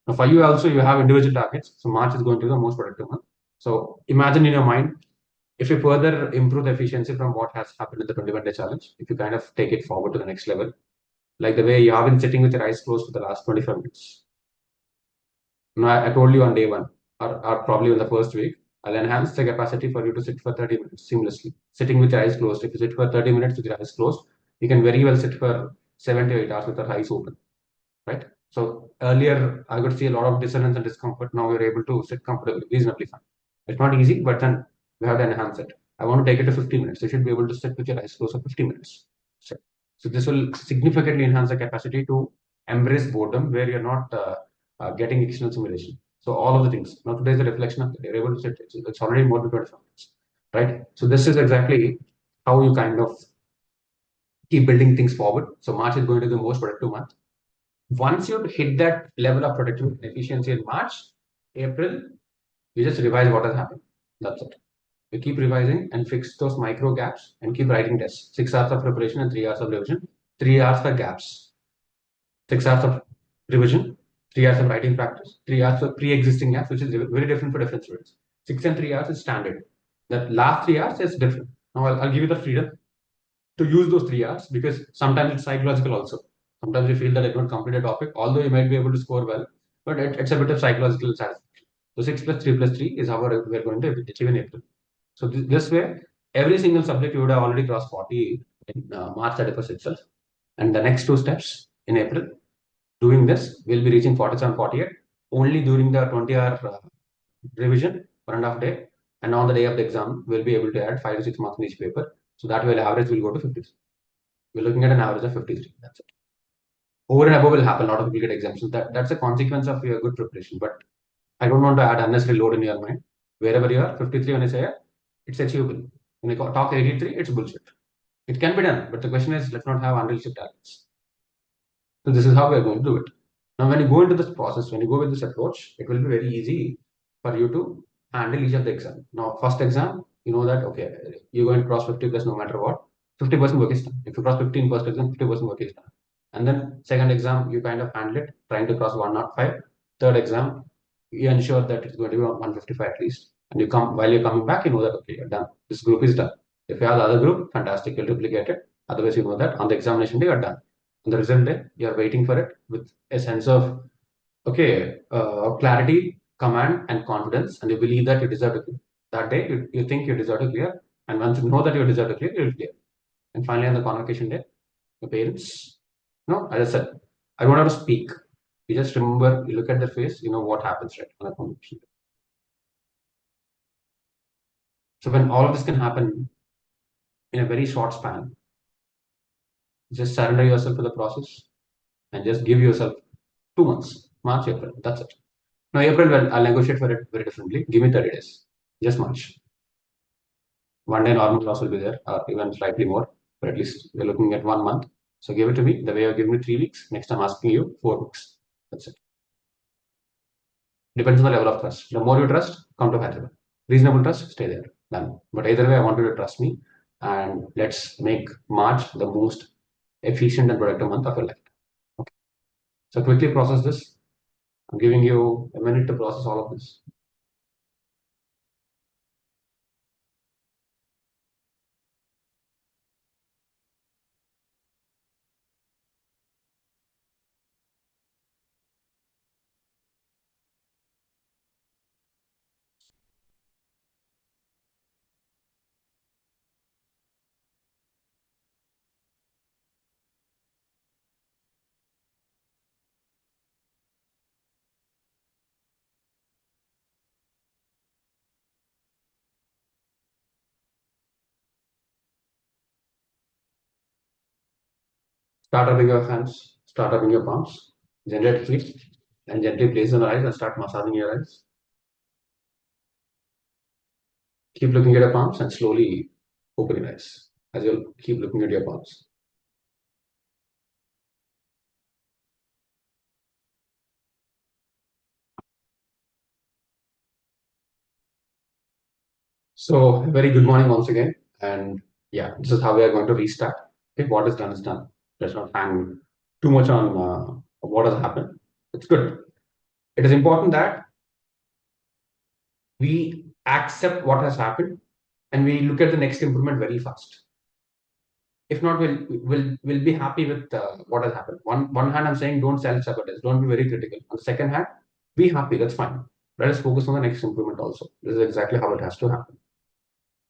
Now for you also, you have individual targets. So March is going to be the most productive month. So imagine in your mind, if you further improve the efficiency from what has happened in the 21-day challenge, if you kind of take it forward to the next level, like the way you have been sitting with your eyes closed for the last 25 minutes. Now, I told you on day one, or probably on the first week, I'll enhance the capacity for you to sit for 30 minutes seamlessly. Sitting with your eyes closed. If you sit for 30 minutes with your eyes closed, you can very well sit for 7 to 8 hours with your eyes open, right? So earlier, I could see a lot of dissonance and discomfort. Now you're able to sit comfortably, reasonably fine. It's not easy, but then we have to enhance it. I want to take it to 50 minutes. You should be able to sit with your eyes closed for 50 minutes. So, so this will significantly enhance the capacity to embrace boredom where you're not getting external simulation. So all of the things. Now today is a reflection of that. You're able to sit. It's already more than 25 minutes, right? So this is exactly how you kind of keep building things forward. So March is going to be the most productive month. Once you hit that level of productivity and efficiency in March, April, you just revise what has happened. That's it. You keep revising and fix those micro gaps and keep writing tests. 6 hours of preparation and 3 hours of revision. 3 hours for gaps. 6 hours of revision. 3 hours of writing practice. 3 hours for pre-existing gaps, which is very different for different students. 6 and 3 hours is standard. The last 3 hours is different. Now I'll give you the freedom to use those 3 hours because sometimes it's psychological also. Sometimes you feel that I don't complete a topic, although you might be able to score well, but it's a bit of psychological satisfaction. So 6 plus 3 plus 3 is how we're going to achieve in April. So this way, every single subject you would have already crossed 40 in March 31st itself. And the next two steps in April, doing this, we'll be reaching 47, 48 only during the 20-hour revision, 1.5 day. And on the day of the exam, we'll be able to add 5 to 6 marks in each paper. So that way, the average will go to 53. We're looking at an average of 53. That's it. Over and above will happen. A lot of people get exemptions. That's a consequence of your good preparation. But I don't want to add unnecessary load in your mind. Wherever you are, 53 when I say it's achievable. When I talk 83, it's bullshit. It can be done, but the question is, let's not have unrealistic targets. So this is how we're going to do it. Now, when you go into this process, when you go with this approach, it will be very easy for you to handle each of the exam. Now, first exam, you know that okay, you're going to cross 50 plus no matter what. 50% work is done. If you cross 15 first exam, 50% work is done. And then second exam, you kind of handle it, trying to cross 105. Third exam, you ensure that it's going to be 155 at least. And you come while you're coming back, you know that okay, you're done. This group is done. If you have the other group, fantastic, you'll duplicate it. Otherwise, you know that on the examination day, you're done. On the result day, you're waiting for it with a sense of okay, clarity, command, and confidence, and you believe that you deserve to clear. That day, you think you deserve to clear, and once you know that you deserve to clear, you'll clear. And finally, on the convocation day, your parents, no, as I said, I don't have to speak. You just remember, you look at their face, you know what happens right on the convocation day. So when all of this can happen in a very short span, just surrender yourself to the process and just give yourself 2 months, March, April. That's it. No, April, well, I'll negotiate for it very differently. Give me 30 days. Just March. 1 day normal loss will be there, or even slightly more, but at least we're looking at 1 month. So give it to me the way you're giving me 3 weeks. Next I'm asking you 4 weeks. That's it. Depends on the level of trust. The more you trust, come to Hyderabad. Reasonable trust, stay there. Done. But either way, I want you to trust me, and let's make March the most efficient and productive month of your life. Okay. So quickly process this. I'm giving you a minute to process all of this. Start rubbing your hands, start rubbing your palms, generate heat, and gently place on your eyes and start massaging your eyes. Keep looking at your palms and slowly open your eyes as you'll keep looking at your palms. So, very good morning once again. And yeah, this is how we are going to restart. Okay, what is done is done. Let's not hang too much on what has happened. It's good. It is important that we accept what has happened and we look at the next improvement very fast. If not, we'll be happy with what has happened. One hand, I'm saying don't self sabotage, don't be very critical. On the second hand, be happy. That's fine. Let us focus on the next improvement also. This is exactly how it has to happen.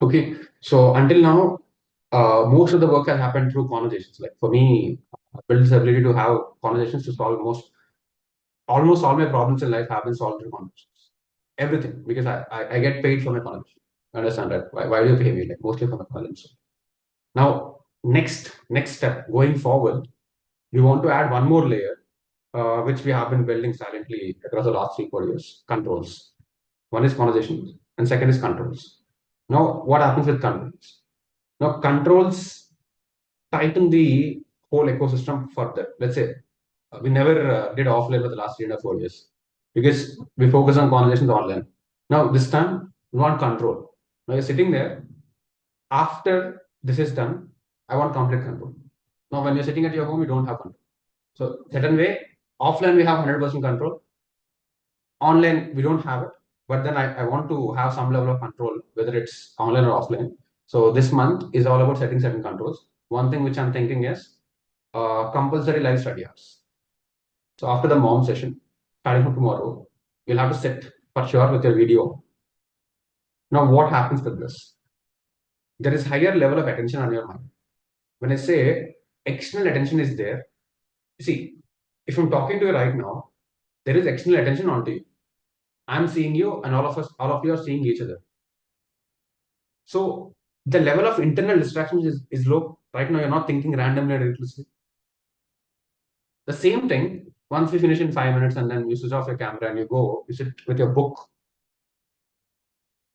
Okay, so until now, most of the work has happened through conversations. Like for me, I built this ability to have conversations to solve almost all my problems in life have been solved through conversations. Everything, because I get paid for my conversation. Understand that? Why do you pay me? Like mostly for my conversation. Now, next step going forward, we want to add one more layer, which we have been building silently across the last 3 4 years. Controls. One is conversation, and second is controls. Now, what happens with controls? Now, controls tighten the whole ecosystem further. Let's say we never did offline for the last 3 or 4 years because we focus on conversations online. Now, this time, we want control. Now, you're sitting there. After this is done, I want complete control. Now, when you're sitting at your home, you don't have control. So, certain way, offline we have 100% control. Online, we don't have it. But then I want to have some level of control, whether it's online or offline. So, this month is all about setting certain controls. One thing which I'm thinking is compulsory live study hours. So after the mom session, starting from tomorrow, you'll have to sit for sure with your video. Now, what happens with this? There is higher level of attention on your mind. When I say external attention is there, see, if I'm talking to you right now, there is external attention onto you. I'm seeing you, and all of you are seeing each other. So the level of internal distraction is low. Right now, you're not thinking randomly and recklessly. The same thing, once we finish in 5 minutes and then you switch off your camera and you go, you sit with your book.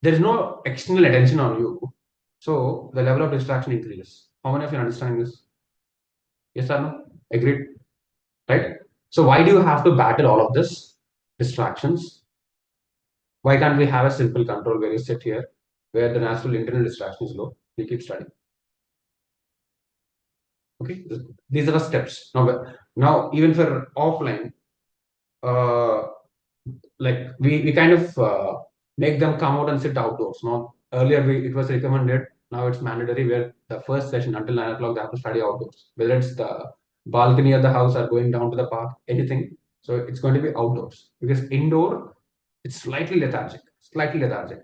There is no external attention on you. So the level of distraction increases. How many of you are understanding this? Yes or no? Agreed? Right? So why do you have to battle all of this? Distractions. Why can't we have a simple control where you sit here, where the natural internal distraction is low? You keep studying. Okay, these are the steps. Now even for offline, uh, like we kind of make them come out and sit outdoors. Now earlier it was recommended, now it's mandatory where the first session until 9 o'clock they have to study outdoors, whether it's the balcony of the house or going down to the park, anything. So it's going to be outdoors because indoor it's slightly lethargic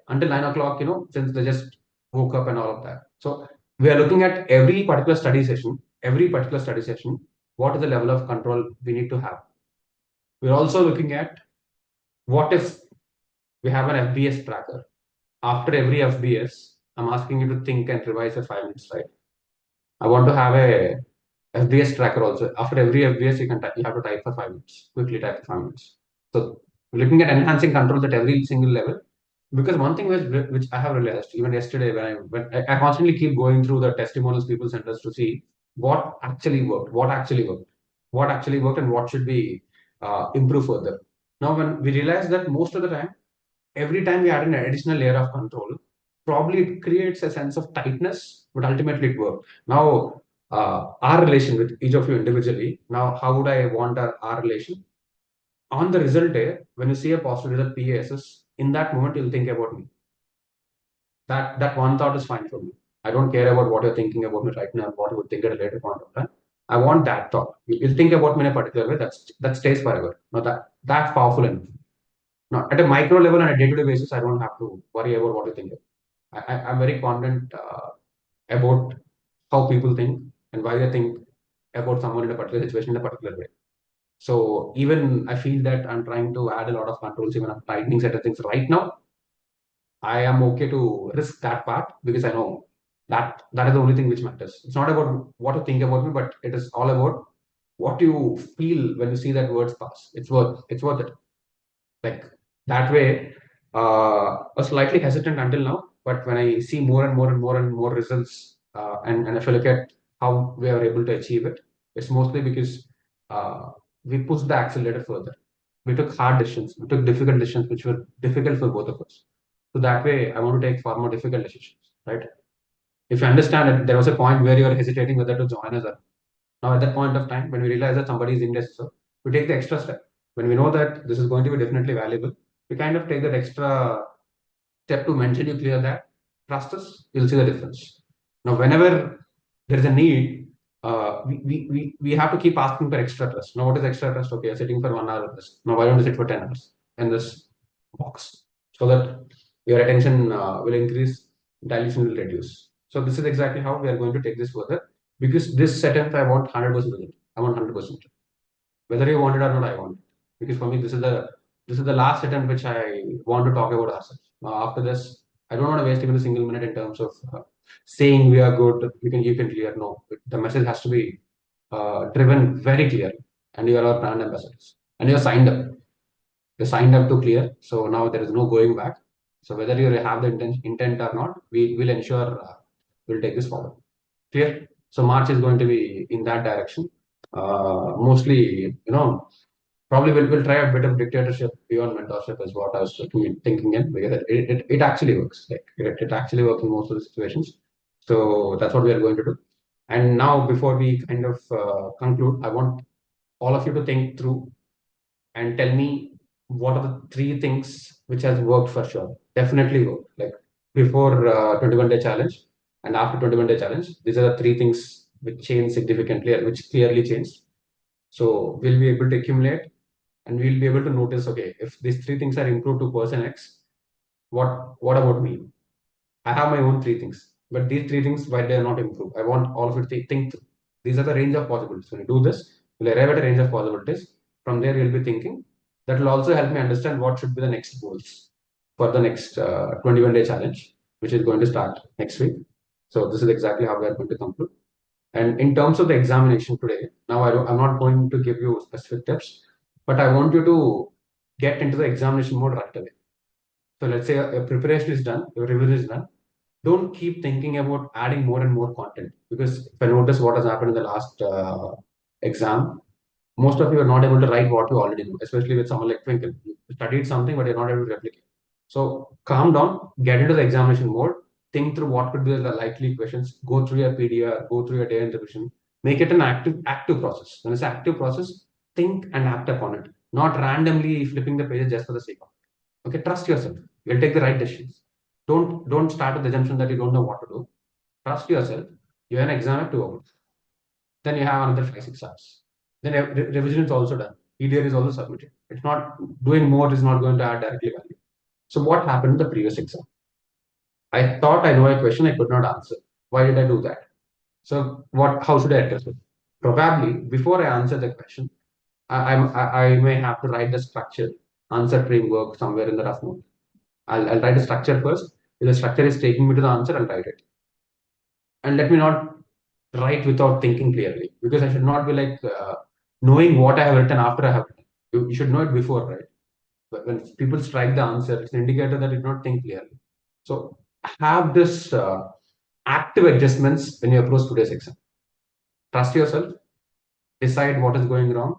until 9 o'clock. Since they just woke up and all of that. So we are looking at every particular study session. What is the level of control we need to have? We're also looking at what if we have an FBS tracker. After every FBS, I'm asking you to think and revise for 5 minutes, right? I want to have a FBS tracker also. After every FBS, you have to type for 5 minutes, quickly type for 5 minutes. So we're looking at enhancing controls at every single level. Because one thing which I have realized even yesterday when I constantly keep going through the testimonials people sent us to see what actually worked, and what should be improve further. Now, when we realize that most of the time every time we add an additional layer of control, probably it creates a sense of tightness, but ultimately it works. Now, our relation with each of you individually, now how would I want our relation? On the result day, when you see a positive result PASS, in that moment you'll think about me. That one thought is fine for me. I don't care about what you're thinking about me right now, what you would think at a later point of time. I want that thought. You'll think about me in a particular way that stays forever. Now that's powerful enough. Now, at a micro level and a day-to-day basis, I don't have to worry about what you think. I'm very confident about how people think and why they think about someone in a particular situation in a particular way. So even I feel that I'm trying to add a lot of controls, even I'm tightening certain things right now. I am okay to risk that part because I know that is the only thing which matters. It's not about what you think about me, but it is all about what you feel when you see that words pass. It's worth it. Like that way, I was slightly hesitant until now, but when I see more and more and more and more results, and if I look at how we are able to achieve it, it's mostly because we pushed the accelerator further. We took hard decisions, we took difficult decisions, which were difficult for both of us. So that way, I want to take far more difficult decisions, right? If you understand it, there was a point where you are hesitating whether to join us or not. Now, at that point of time, when we realize that somebody is indecisive, we take the extra step. When we know that this is going to be definitely valuable, we kind of take that extra step to mention you clear that. Trust us, you'll see the difference. Now, whenever there is a need, we have to keep asking for extra trust. Now, what is extra trust? Okay, you're sitting for 1 hour with this. Now, why don't you sit for 10 hours in this box so that your attention will increase, dilution will reduce. So, this is exactly how we are going to take this further because this setup I want 100% result. I want 100%. Whether you want it or not, I want it. Because for me, this is the last attempt which I want to talk about ourselves. After this, I don't want to waste even a single minute in terms of saying we are good, you can clear. No, the message has to be driven very clearly, and you are our brand ambassadors, and you're signed up. You're signed up to clear, so now there is no going back. So whether you have the intent or not, we will ensure we'll take this forward. Clear? So March is going to be in that direction. Mostly, probably we'll try a bit of dictatorship beyond mentorship is what I was thinking in because it actually works. Like it actually works in most of the situations. So that's what we are going to do. And now, before we kind of conclude, I want all of you to think through and tell me what are the three things which has worked for sure. Definitely worked. Like before 21-day challenge and after 21-day challenge, these are the three things which changed significantly, which clearly changed. So we'll be able to accumulate and we'll be able to notice, okay, if these three things are improved to person X, what about me? I have my own three things, but these three things, why they are not improved? I want all of you to think through. These are the range of possibilities. When you do this, you'll arrive at a range of possibilities. From there, you'll be thinking. That will also help me understand what should be the next goals for the next 21-day challenge, which is going to start next week. So this is exactly how we are going to conclude. And in terms of the examination today, now I'm not going to give you specific tips, but I want you to get into the examination mode right away. So let's say a preparation is done, your revision is done. Don't keep thinking about adding more and more content because if I notice what has happened in the last exam, most of you are not able to write what you already know, especially with someone like Twinkle. You studied something, but you're not able to replicate. So calm down, get into the examination mode, think through what could be the likely questions, go through your PDR, go through your day end revision, make it an active process. When it's an active process, think and act upon it, not randomly flipping the pages just for the sake of it. Okay, trust yourself. You'll take the right decisions. Don't start with the assumption that you don't know what to do. Trust yourself. You have an exam at 2 hours. Then you have another 5 6 hours. Then revision is also done. EDR is also submitted. It's not doing more is not going to add directly value. So what happened in the previous exam? I thought I know a question I could not answer. Why did I do that? So what? How should I address it? Probably before I answer the question, I may have to write the structure, answer framework somewhere in the rough note. I'll write the structure first. If the structure is taking me to the answer, I'll write it. And let me not write without thinking clearly because I should not be like knowing what I have written after I have written. You should know it before, right? But when people strike the answer, it's an indicator that you did not think clearly. So have this active adjustments when you approach today's exam. Trust yourself, decide what is going wrong,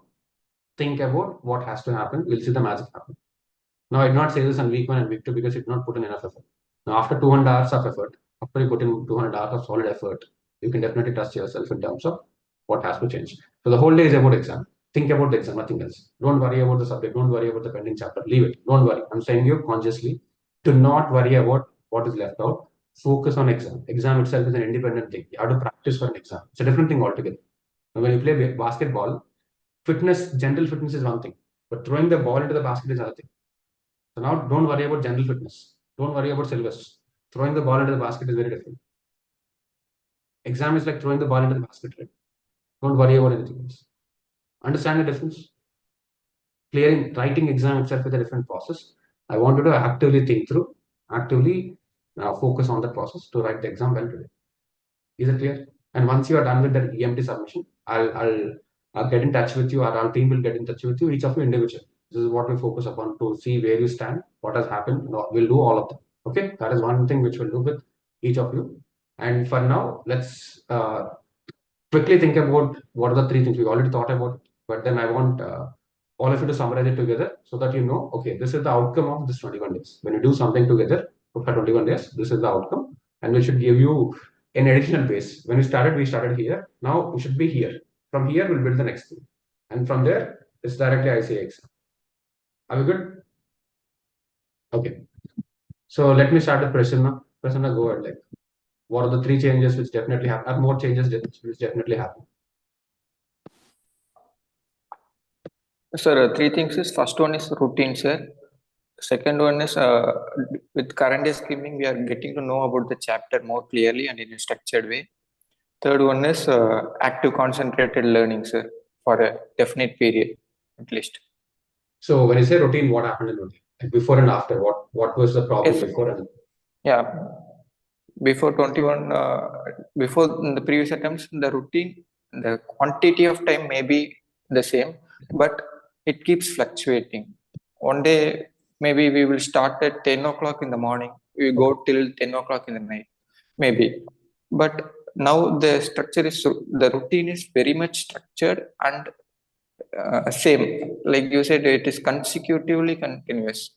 think about what has to happen. We'll see the magic happen. Now, I did not say this on week 1 and week 2 because you did not put in enough effort. Now, after 200 hours of effort, after you put in 200 hours of solid effort, you can definitely trust yourself in terms of what has to change. So the whole day is about exam. Think about the exam, nothing else. Don't worry about the subject. Don't worry about the pending chapter. Leave it. Don't worry. I'm saying you consciously to not worry about what is left out. Focus on exam. Exam itself is an independent thing. You have to practice for an exam. It's a different thing altogether. Now, when you play basketball, general fitness is one thing, but throwing the ball into the basket is another thing. So now don't worry about general fitness. Don't worry about syllabus. Throwing the ball into the basket is very different. Exam is like throwing the ball into the basket, right? Don't worry about anything else. Understand the difference? Writing exam itself is a different process. I want you to actively think through, actively focus on the process to write the exam well today. Is it clear? And once you are done with the EMT submission, I'll get in touch with you, or our team will get in touch with you, each of you individually. This is what we focus upon to see where you stand, what has happened. We'll do all of them. Okay, that is one thing which we'll do with each of you. And for now, let's quickly think about what are the three things we already thought about. But then I want all of you to summarize it together so that you know, okay, this is the outcome of this 21 days. When you do something together for 21 days, this is the outcome, and we should give you an additional base. When we started here. Now we should be here. From here, we'll build the next thing, and from there, it's directly ICA exam. Are we good? Okay. So let me start with Prasanna. Prasanna, go ahead. Like, what are the three changes which definitely happen? More changes which definitely happen. Sir, three things is first one is routine, sir. Second one is with current day skimming, we are getting to know about the chapter more clearly and in a structured way. Third one is active concentrated learning, sir, for a definite period at least. So when you say routine, what happened in routine? Like before and after, what was the problem before and yeah, before 21, before in the previous attempts, the routine, the quantity of time may be the same, but it keeps fluctuating. One day, maybe we will start at 10 o'clock in the morning, we go till 10 o'clock in the night, maybe. But now the structure is, the routine is very much structured and same. Like you said, it is consecutively continuous.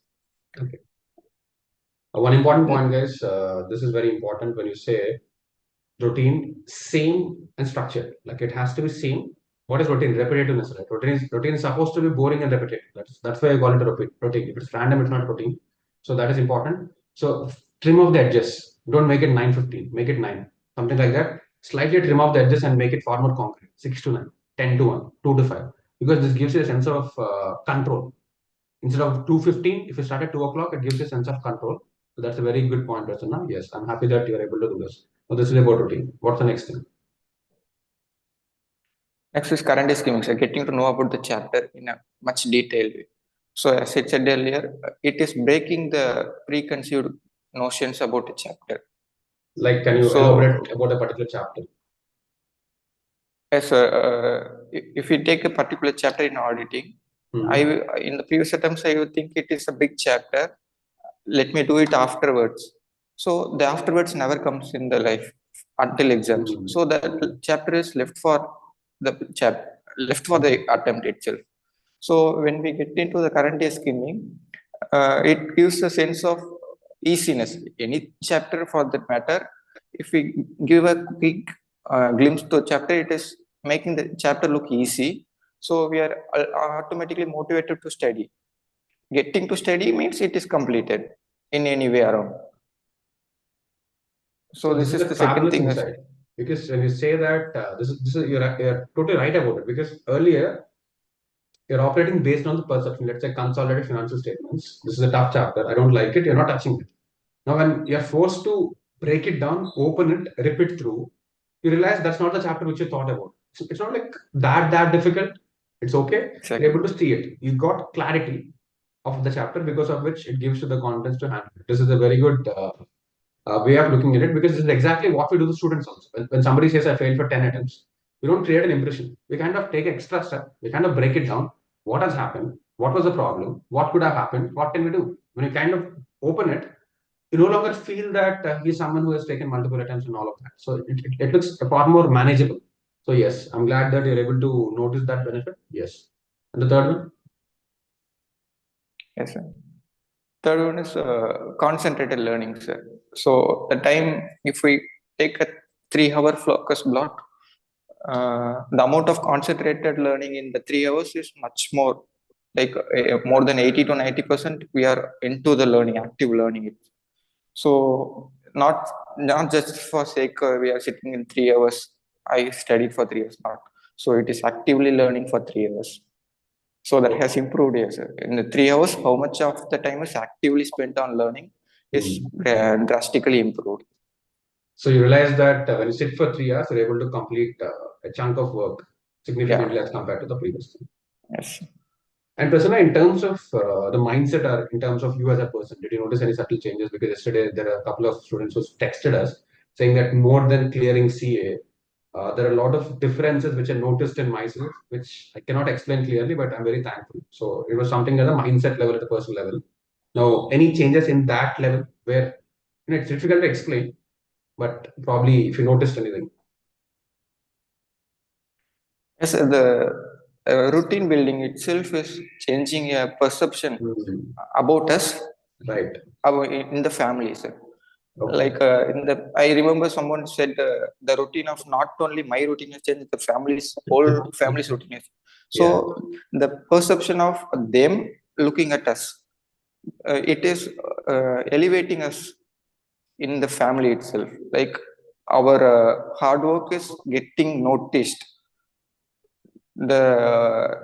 Okay. One important point, guys. This is very important when you say routine, same and structured. Like it has to be same. What is routine? Repetitiveness, right? Routine is supposed to be boring and repetitive. That's why I call it a routine. If it's random, it's not routine. So that is important. So trim off the edges. Don't make it 9:15. Make it 9. Something like that. Slightly trim off the edges and make it far more concrete. 6 to 9, 10 to 1, 2 to 5. Because this gives you a sense of control. Instead of 2:15, if you start at 2 o'clock, it gives you a sense of control. So that's a very good point, Prasanna. Yes, I'm happy that you're able to do this. So this is about routine. What's the next thing? Next is current day skimming, so getting to know about the chapter in a much detailed way. So as I said earlier, it is breaking the preconceived notions about a chapter. Like, can you elaborate about a particular chapter? Yes, if you take a particular chapter in auditing, in the previous attempts, I would think it is a big chapter. Let me do it afterwards. So the afterwards never comes in the life until exams. So that chapter is left for the attempt itself. So when we get into the current day skimming, it gives a sense of easiness. Any chapter for that matter, if we give a quick glimpse to a chapter, it is making the chapter look easy. So we are automatically motivated to study. Getting to study means it is completed in any way around. So this is the second thing. Inside. Because when you say that, this is you're totally right about it. Because earlier you're operating based on the perception. Let's say consolidated financial statements. This is a tough chapter. I don't like it. You're not touching it. Now, when you're forced to break it down, open it, rip it through, you realize that's not the chapter which you thought about. It's not like that difficult. It's okay. Exactly. You're able to see it. You got clarity of the chapter because of which it gives you the confidence to handle it. This is a very good way of looking at it because this is exactly what we do to students also. When somebody says I failed for 10 attempts, we don't create an impression. We kind of take an extra step. We kind of break it down. What has happened? What was the problem? What could have happened? What can we do? When you kind of open it, you no longer feel that he's someone who has taken multiple attempts and all of that. So it looks far more manageable. So yes, I'm glad that you're able to notice that benefit. Yes. And the third one? Yes, sir. Third one is concentrated learning, sir. So the time, if we take a 3-hour focus block, the amount of concentrated learning in the 3 hours is much more, like more than 80 to 90%. We are into the learning, active learning. So not just for sake we are sitting in 3 hours. I studied for 3 hours, not. So it is actively learning for 3 hours. So that has improved, yes. In the 3 hours, how much of the time is actively spent on learning is drastically improved. So you realize that when you sit for 3 hours, you're able to complete a chunk of work significantly as compared to the previous thing. Yes. And Prasanna, in terms of the mindset or in terms of you as a person, did you notice any subtle changes? Because yesterday there are a couple of students who texted us saying that more than clearing CA, There are a lot of differences which I noticed in myself, which I cannot explain clearly, but I'm very thankful. So it was something at the mindset level, at the personal level. Now, any changes in that level where it's difficult to explain, but probably if you noticed anything. Yes, the routine building itself is changing a perception about us, Right. in the family, sir. Okay. Like I remember someone said the routine of not only my routine has changed, the whole family's routine has. So the perception of them looking at us, it is elevating us in the family itself. Like our hard work is getting noticed. The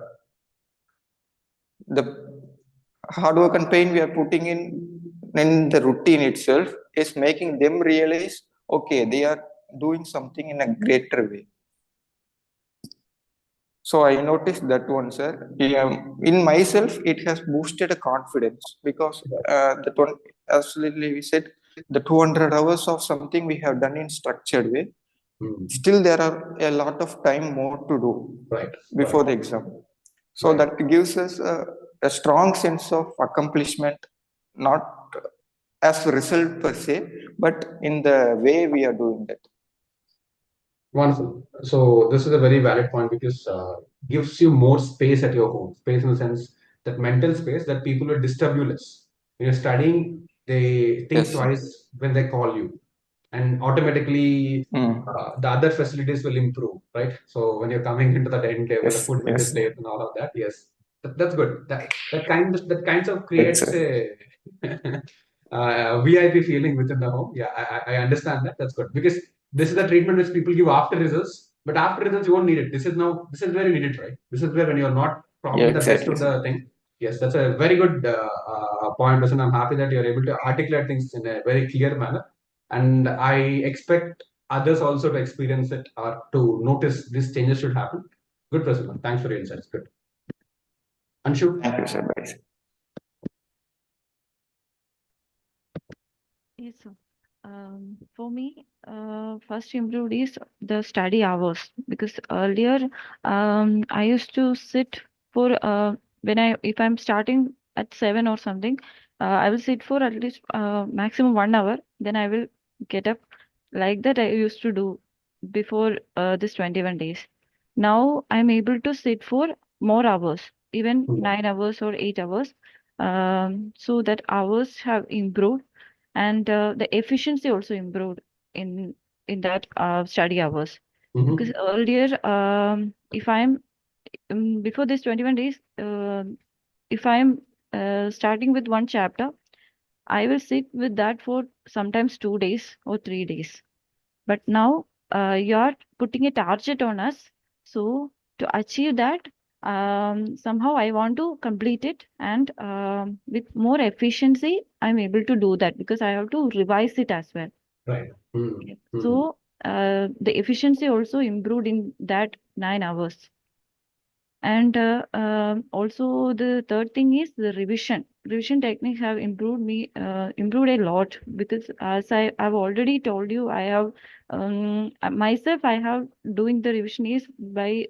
hard work and pain we are putting in the routine itself is making them realize, okay, they are doing something in a greater way. So I noticed that one, sir. In myself, it has boosted a confidence, because that one, absolutely, we said the 200 hours of something we have done in structured way. Still, there are a lot of time more to do before the exam. So that gives us a strong sense of accomplishment, not as a result per se, but in the way we are doing that. Wonderful. So this is a very valid point, because gives you more space at your home. Space in the sense that mental space that people will disturb you less. When you're studying, they think twice when they call you, and automatically the other facilities will improve, right? So when you're coming into the dining table, the food will be placed and all of that. Yes, that's good. That kinds of creates a VIP feeling within the home. Yeah, I understand that. That's good, because this is the treatment which people give after results, but after results you won't need it. This is where you need it, right? This is where, when you're not probably the best of the thing. Yes, that's a very good point, and I'm happy that you're able to articulate things in a very clear manner, and I expect others also to experience it or to notice these changes should happen. Good, Prasanna. Thanks for your insights. Good. Anshu? Thank you, sir. Bye. Yes, sir. For me, first improved is the study hours, because earlier I used to sit for if I'm starting at 7 or something, I will sit for at least maximum 1 hour. Then I will get up. Like that I used to do before this 21 days. Now I'm able to sit for more hours, even 9 hours or 8 hours. So that hours have improved, and the efficiency also improved in that study hours. Because earlier, if I'm before this 21 days, if I'm starting with one chapter, I will sit with that for sometimes 2 days or 3 days. But now you are putting a target on us, so to achieve that, somehow I want to complete it, and with more efficiency I'm able to do that, because I have to revise it as well. Right. So the efficiency also improved in that 9 hours. And also the third thing is the revision techniques have improved a lot, because as I've already told you, I have myself I have doing the revision is by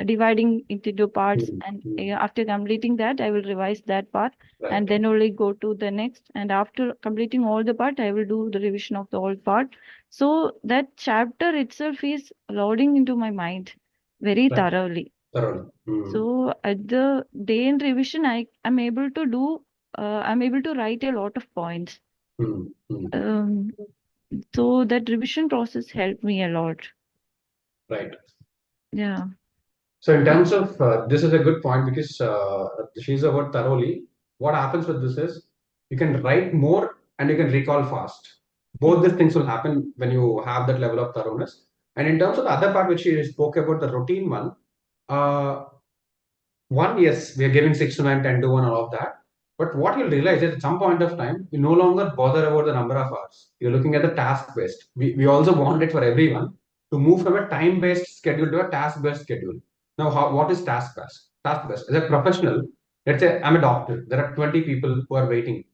dividing into two parts, and after completing that I will revise that part, and then only go to the next, and after completing all the part I will do the revision of the whole part. So that chapter itself is loading into my mind very thoroughly. So at the day in revision, I'm able to do, I'm able to write a lot of points. So that revision process helped me a lot. Right. Yeah. So in terms of, this is a good point, because she's about thoroughly. What happens with this is you can write more and you can recall fast. Both these things will happen when you have that level of thoroughness. And in terms of the other part which she spoke about, the routine one, yes, we are giving 6 to 9, 10 to 1, all of that. But what you'll realize is at some point of time, you no longer bother about the number of hours. You're looking at the task based. We also want it for everyone to move from a time based schedule to a task based schedule. Now, what is task based? Task based. As a professional, let's say I'm a doctor. There are 20 people who are waiting.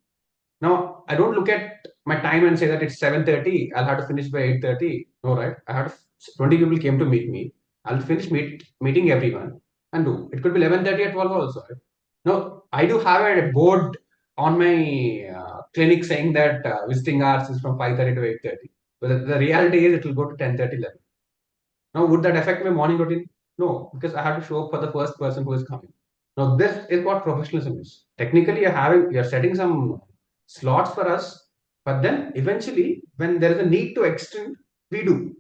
Now, I don't look at my time and say that it's 7:30. I'll have to finish by 8:30. No, right? I have to 20 people came to meet me, I'll finish meeting everyone and do. It could be 11:30 at 12 also. No, I do have a board on my clinic saying that visiting hours is from 5:30 to 8:30. But the reality is it will go to 10:30, 11. Now, would that affect my morning routine? No, because I have to show up for the first person who is coming. Now, this is what professionalism is. Technically, you're setting some slots for us, but then eventually, when there is a need to extend, we do.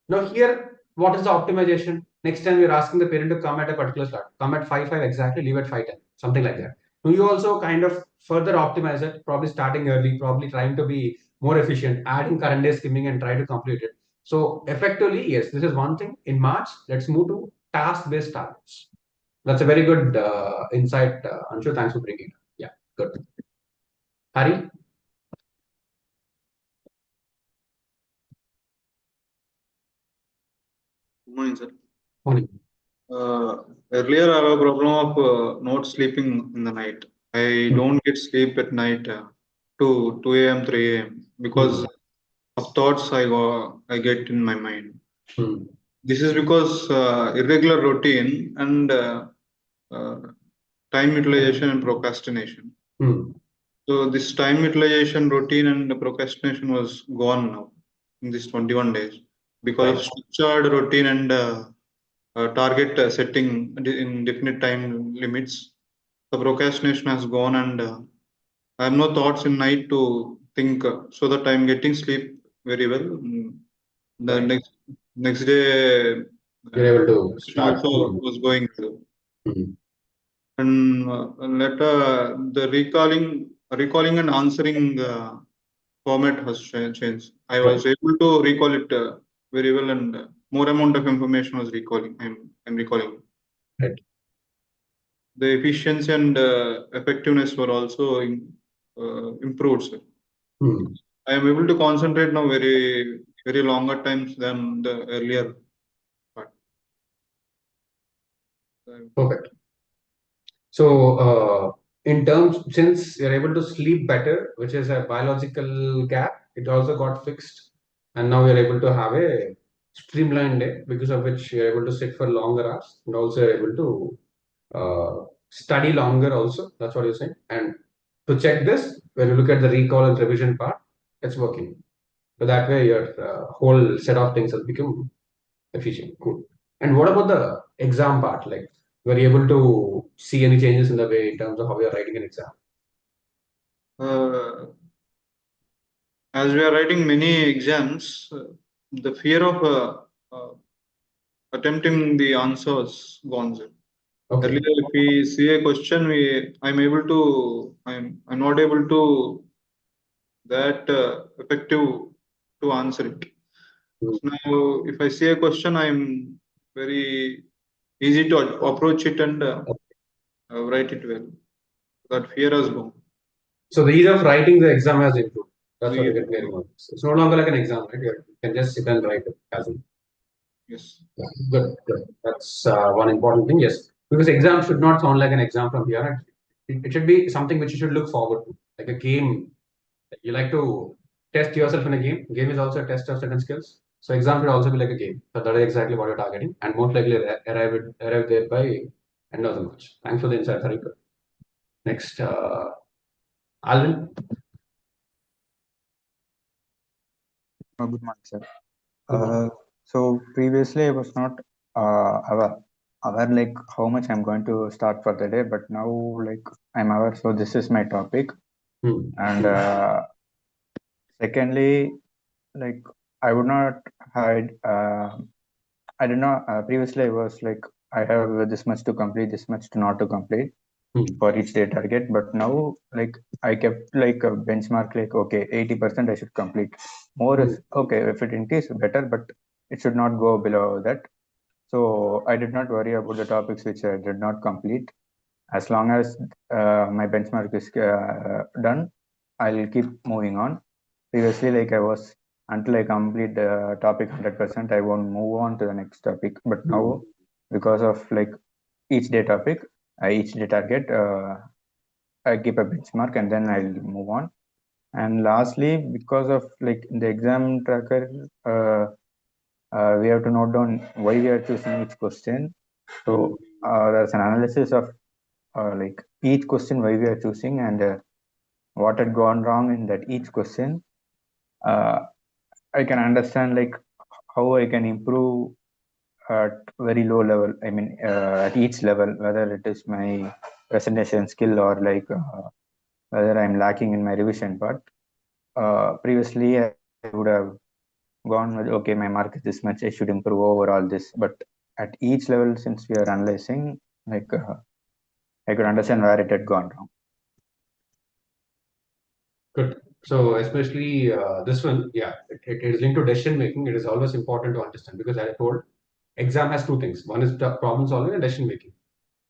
Now, here, what is the optimization? Next time you're asking the parent to come at a particular slot, come at 5:05 exactly, leave at 5:10, something like that. Now, you also kind of further optimize it, probably starting early, probably trying to be more efficient, adding current day skimming and try to complete it. So effectively, yes, this is one thing. In March, let's move to task-based targets. That's a very good insight, Anshu. Thanks for bringing it. Yeah, good. Hari? Good morning, sir. Morning. Earlier, I have a problem of not sleeping in the night. I don't get sleep at night to 2 a.m., 3 a.m. because of thoughts I get in my mind. This is because irregular routine and time utilization and procrastination. So this time utilization, routine, and procrastination was gone now in these 21 days because of structured routine and target setting in definite time limits. The procrastination has gone, and I have no thoughts in night to think, so that I'm getting sleep very well. The next day, you're able to start. Also was going through. And later the recalling and answering format has changed. I was able to recall it very well, and more amount of information was recalling. I'm recalling. Right. The efficiency and effectiveness were also improved, sir. I am able to concentrate now very longer times than the earlier part. Perfect. So, in terms, since you're able to sleep better, which is a biological gap, it also got fixed, and now you're able to have a streamlined day, because of which you're able to sit for longer hours, and also you're able to study longer. Also, that's what you're saying. And to check this, when you look at the recall and revision part, it's working. So that way, your whole set of things has become efficient. Cool. And what about the exam part? Like, were you able to see any changes in the way in terms of how you're writing an exam? As we are writing many exams, the fear of attempting the answers gone. Okay. Earlier, if we see a question, I'm not able to that effective to answer it. So now, if I see a question, I'm very easy to approach it and write it well. That fear has gone. So the ease of writing the exam has improved. That's what you get clearing on. It's no longer like an exam, right? You can just sit and write it as in. Yes. Yeah, good, good. That's one important thing. Yes, because exam should not sound like an exam from here. It should be something which you should look forward to, like a game. You like to test yourself in a game. Game is also a test of certain skills. So exam should also be like a game. So that is exactly what you're targeting, and most likely arrive there by end of the March. Thanks for the insight, Harika. Next, Alvin. Good morning, sir. So previously I was not aware like how much I'm going to start for the day, but now like I'm aware. So this is my topic. And secondly, like I would not hide. I don't know. Previously I was like I have this much to complete, this much to not to complete for each day target. But now like I kept like a benchmark, like okay, 80% I should complete. More is okay if it increases better, but it should not go below that. So I did not worry about the topics which I did not complete. As long as my benchmark is done, I'll keep moving on. Previously, like I was, until I complete the topic 100%, I won't move on to the next topic. But now, because of like each day topic, each day target, I keep a benchmark and then I'll move on. And lastly, because of like the exam tracker, we have to note down why we are choosing each question. So there's an analysis of like each question why we are choosing and what had gone wrong in that each question. I can understand like how I can improve at very low level. I mean, at each level, whether it is my presentation skill or like whether I'm lacking in my revision part. Previously, I would have gone with, okay, my mark is this much, I should improve overall this. But at each level, since we are analyzing, like I could understand where it had gone wrong. Good. So especially this one, yeah, it is linked to decision making. It is always important to understand because as I told, exam has two things. One is the problem solving and decision making.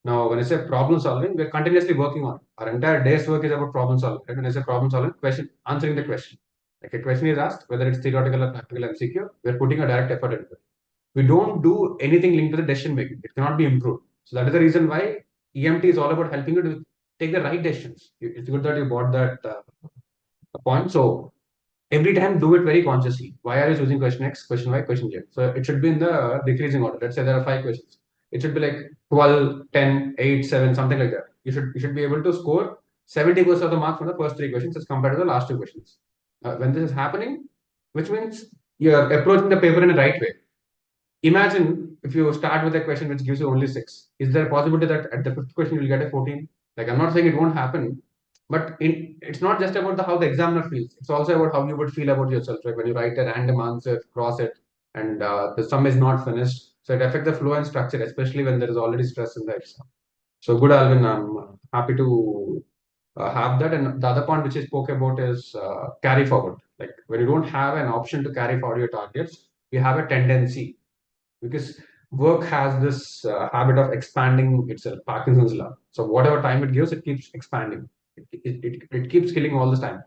Now, when I say problem solving, we're continuously working on it. Our entire day's work is about problem solving. Right? When I say problem solving, question, answering the question. Like a question is asked, whether it's theoretical or practical MCQ, we're putting a direct effort into it. We don't do anything linked to the decision making. It cannot be improved. So that is the reason why EMT is all about helping you to take the right decisions. It's good that you brought that point. So every time do it very consciously. Why are you choosing question X, question Y, question Z? So it should be in the decreasing order. Let's say there are 5 questions. It should be like 12, 10, 8, 7, something like that. You should be able to score 70% of the mark from the first 3 questions as compared to the last 2 questions. When this is happening, which means you're approaching the paper in the right way. Imagine if you start with a question which gives you only 6. Is there a possibility that at the 5th question you'll get a 14? Like I'm not saying it won't happen, but it's not just about how the examiner feels. It's also about how you would feel about yourself. Right? When you write a random answer, cross it, and the sum is not finished. So it affects the flow and structure, especially when there is already stress in the exam. So good, Alvin. I'm happy to have that. And the other point which I spoke about is carry forward. Like when you don't have an option to carry forward your targets, you have a tendency because work has this habit of expanding itself, Parkinson's law. So whatever time it gives, it keeps expanding. It keeps killing all the time.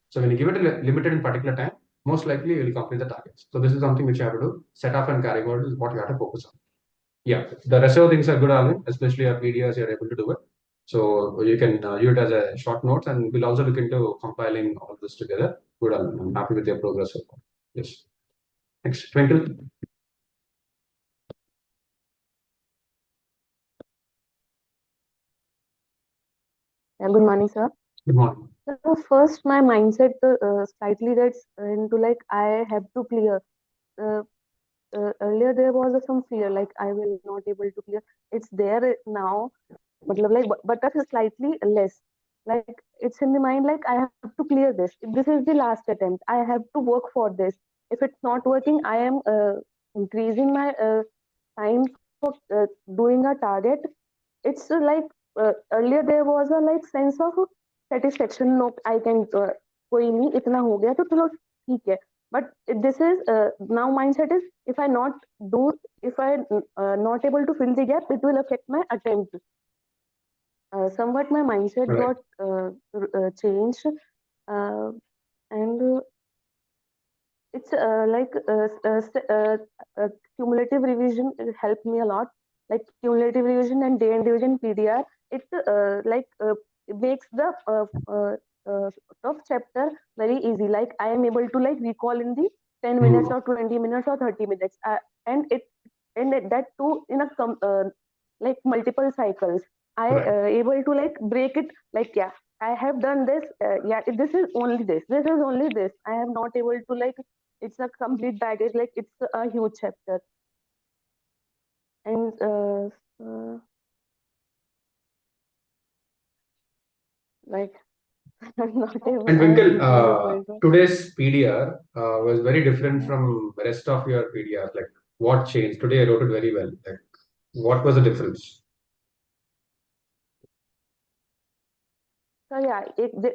So when you give it a limited and particular time, most likely you will complete the targets. So this is something which you have to do. Set up and carry forward is what you have to focus on. Yeah, the rest of the things are good, Alvin, especially our PDRs, you're able to do it. So you can use it as a short notes, and we'll also look into compiling all this together. Good, Alvin. I'm happy with your progress so far. Yes. Next, Twinkle. Good morning, sir. Good morning. So first, my mindset slightly that's into like I have to clear. Earlier there was some fear like I will not able to clear. It's there now, but that is slightly less. Like it's in the mind like I have to clear this. If this is the last attempt, I have to work for this. If it's not working, I am increasing my time for doing a target. It's like earlier there was a like sense of satisfaction. No, I can कोई नहीं इतना हो गया तो चलो ठीक है. But this is now mindset is if I not able to fill the gap, it will affect my attempt. Somewhat my mindset Right. got changed, and it's like cumulative revision helped me a lot. Like cumulative revision and day end revision PDR, it makes the tough chapter very easy. Like I am able to like recall in the 10 minutes or 20 minutes or 30 minutes, and that too in a like multiple cycles. I Right. Able to like break it like yeah. I have done this. Yeah, this is only this. This is only this. I am not able to like. It's a complete baggage. Like it's a huge chapter. And like I'm not able. And I'm Twinkle, losing the point. today's PDR was very different from the rest of your PDR. Like, what changed? Today I wrote it very well. Like, what was the difference? So yeah,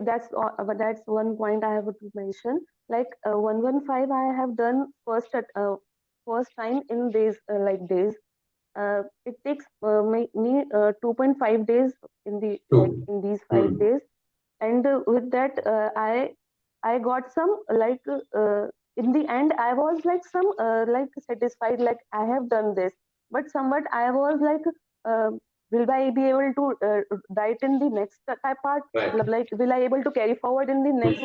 that's one point I have to mention. Like 115, I have done first time in days days. It takes me 2.5 days in the like in these 5 days, and with that I got some like in the end I was like some like satisfied like I have done this, but somewhat I was like will I be able to write in the next part? Right. Like will I able to carry forward in the next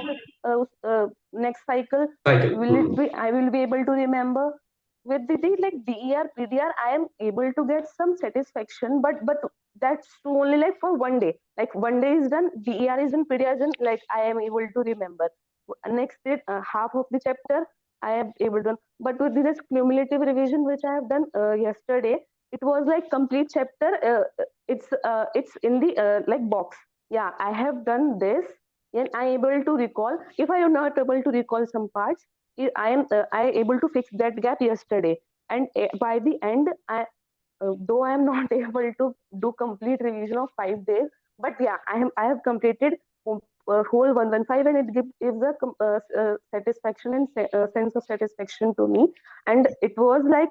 next cycle? Cycle. Will it be I will be able to remember? with the like DER, PDR, I am able to get some satisfaction, but that's only like for one day. Like one day is done, DER is done, PDR is done, like I am able to remember. Next day, half of the chapter I am able to. But with this cumulative revision, which I have done yesterday, it was like complete chapter. It's in the like box. Yeah, I have done this, and I am able to recall. If I am not able to recall some parts, I able to fix that gap yesterday, and by the end, though I am not able to do complete revision of 5 days, but yeah, I have completed whole 115, and it gives a satisfaction and sense of satisfaction to me. And it was like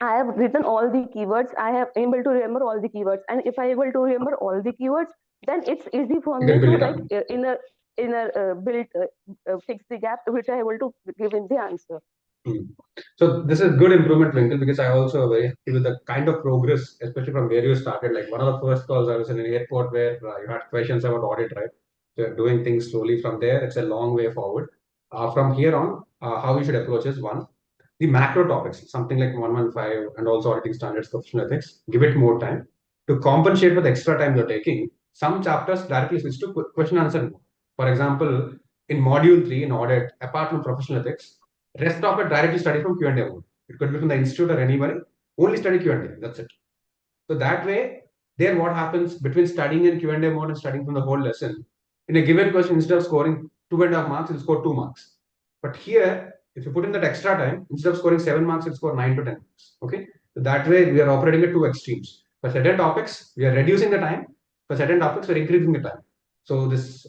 I have written all the keywords. I have able to remember all the keywords, and if I able to remember all the keywords, then it's easy for You me can to build it like up. build fix the gap which I able to give in the answer. So this is good improvement, Twinkle, because I also very happy with the kind of progress, especially from where you started. Like one of the first calls, I was in an airport where you had questions about audit, right? So you're doing things slowly from there. It's a long way forward. From here on, how you should approach is one, the macro topics, something like 115 and also auditing standards, professional ethics. Give it more time to compensate for the extra time you're taking. Some chapters directly switch to question answer mode. For example, in module 3 in audit, apart from professional ethics, rest of it directly study from Q&A mode. It could be from the institute or anybody. Only study Q&A. That's it. So that way, there what happens between studying in Q&A mode and studying from the whole lesson, in a given question, instead of scoring 2.5 marks, you'll score 2 marks. But here, if you put in that extra time, instead of scoring 7 marks, you'll score 9 to 10 marks. Okay. So that way, we are operating at two extremes. For certain topics, we are reducing the time. For certain topics, we're increasing the time. So this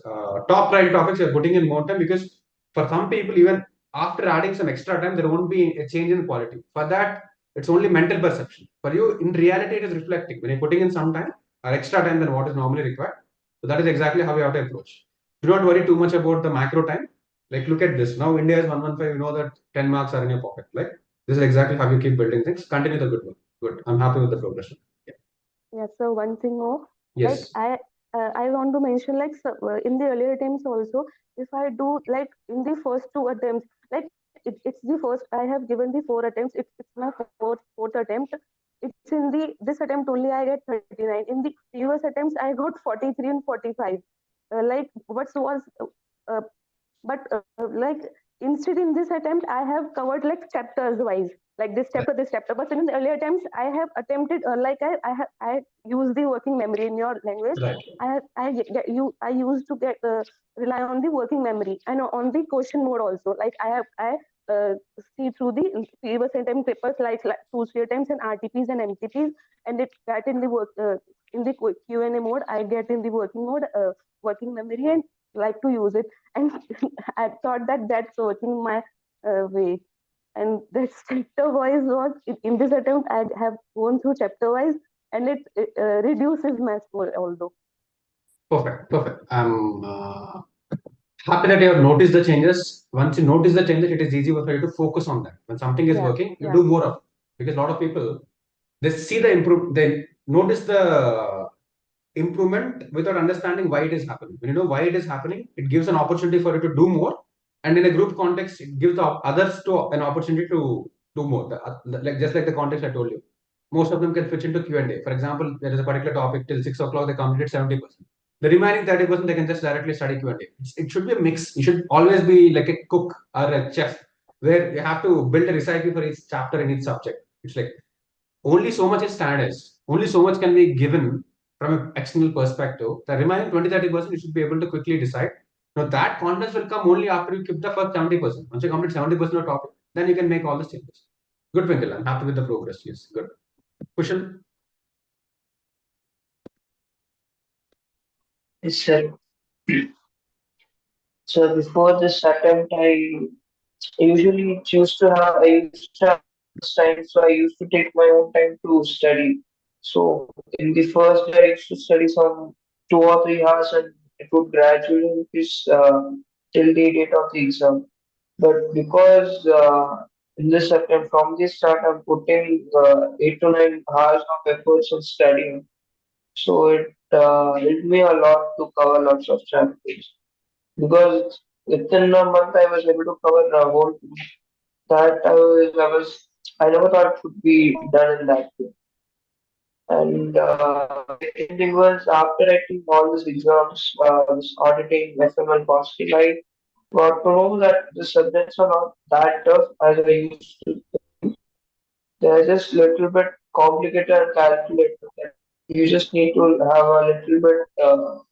top priority topics, you're putting in more time, because for some people, even after adding some extra time, there won't be a change in quality. For that, it's only mental perception. For you, in reality, it is reflecting. When you're putting in some time or extra time than what is normally required. So that is exactly how we have to approach. Do not worry too much about the macro time. Like look at this. Now India is 115. You know that 10 marks are in your pocket. Like this is exactly how you keep building things. Continue the good work. Good. I'm happy with the progression. Yeah. Yeah. So one thing more, like Yes. I want to mention like in the earlier attempts also, if I do like in the first two attempts, like it's the first I have given the 4 attempts. It's my fourth attempt. It's in the this attempt only I get 39. In the previous attempts I got 43 and 45. Like what was uh, but like instead in this attempt I have covered like chapters wise, like this chapter, but in the earlier attempts I have attempted I use the working memory in your language. Right. I used to get rely on the working memory and on the question mode also. Like I see through the previous attempt papers like 2-3 attempts and RTPs and MTPs, and it that in the work in the Q&A mode I get in the working mode, working memory, and like to use it. And I thought that that's working my way. And that chapter wise was in this attempt I have gone through chapter wise, and it reduces my score although. Perfect. Perfect. I'm happy that you have noticed the changes. Once you notice the changes, it is easy for you to focus on that. When something is working, you do more of it. Because a lot of people, they see the they notice the improvement without understanding why it is happening. When you know why it is happening, it gives an opportunity for you to do more. And in a group context, it gives the others to an opportunity to do more. Like just like the context I told you, most of them can switch into Q&A. For example, there is a particular topic till 6 o'clock, they completed 70%. The remaining 30%, they can just directly study Q&A. It should be a mix. You should always be like a cook or a chef, where you have to build a recipe for each chapter in each subject. It's like only so much is standardized. Only so much can be given from an external perspective. The remaining 20-30%, you should be able to quickly decide. Now, that confidence will come only after you keep the first 70%. Once you complete 70% of topic, then you can make all the changes. Good, Twinkle. I'm happy with the progress. Yes, good. Kushal? Yes, sir. So before this attempt, I usually used to have time, so I used to take my own time to study. So in the first day, I used to study some 2 or 3 hours, and it would gradually increase till the date of the exam. But because in this attempt, from the start, I'm putting 8 to 9 hours of efforts in studying. So it helped me a lot to cover lots of chapters. Because within a month, I was able to cover whole that I was I never thought it would be done in that way. And second thing was after writing all these exams, this auditing, FML costing, I got to know that the subjects are not that tough as I used to. They're just little bit complicated and calculated. You just need to have a little bit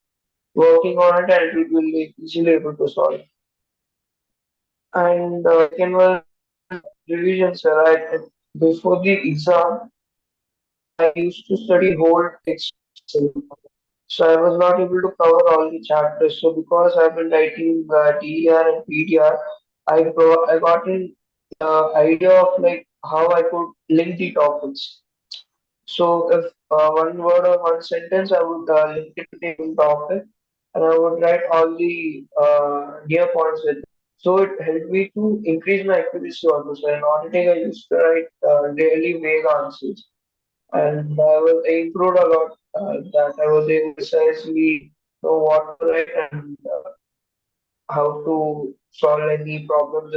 working on it, and it will be easily able to solve. And second was revision, sir. Before the exam, I used to study whole text. So I was not able to cover all the chapters. So because I've been writing TER and PTR, I got an idea of like how I could link the topics. So if one word or one sentence, I would link it to the main topic, and I would write all the near points with it. So it helped me to increase my accuracy also. So in auditing, I used to write really vague answers, and I improved a lot. That I was able to precisely know what to write and how to solve any problems.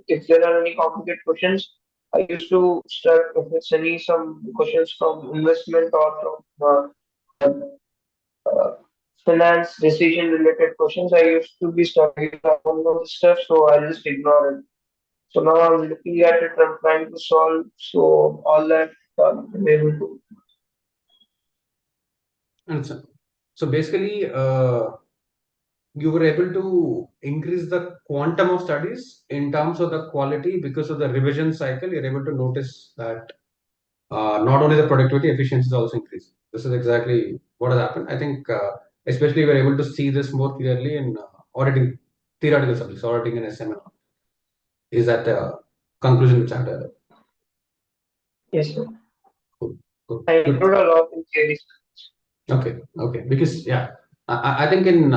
If there are any complicated questions, I used to start if it's any some questions from investment or from finance decision related questions. I used to be studying all of this stuff, so I just ignore it. So now I'm looking at it, I'm trying to solve. So all that I'm able to. Understand. So basically, you were able to increase the quantum of studies in terms of the quality because of the revision cycle. You're able to notice that not only the productivity, efficiency is also increasing. This is exactly what has happened. I think, especially we're able to see this more clearly in auditing, theoretical subjects, auditing and SM. Is that the conclusion which I had? Yes, sir. Cool. Cool. I Good. improved a lot in theory. Okay. Because yeah, I think in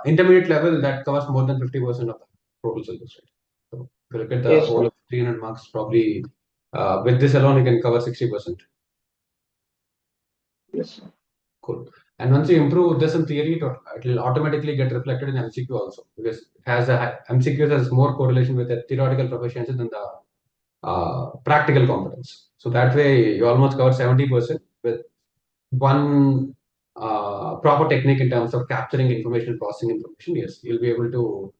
intermediate level that covers more than 50% of the total syllabus, right? So if you look at the Yes, whole sir. of 300 marks, probably with this alone you can cover 60%. Yes, sir. Cool. And once you improve this in theory, it will automatically get reflected in MCQ also, because it has MCQ has more correlation with the theoretical proficiency than the practical competence. So that way you almost cover 70% with one proper technique in terms of capturing information, processing information. Yes, you'll be able to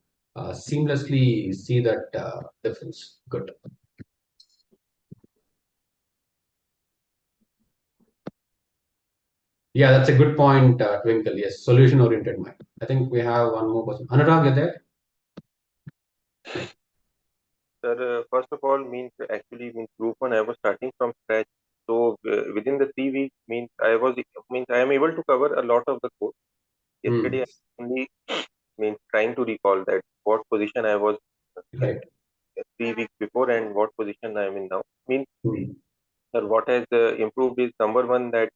seamlessly see that difference. Good. Yeah, that's a good point, Twinkle. Yes, solution-oriented mind. I think we have one more person. Anurag, you there? Sir, first of all, means actually means group one I was starting from scratch. So within the 3 weeks means I am able to cover a lot of the code. Yesterday I only means trying to recall that what position I was Right. 3 weeks before and what position I am in now. Means sir, what has improved is number one, that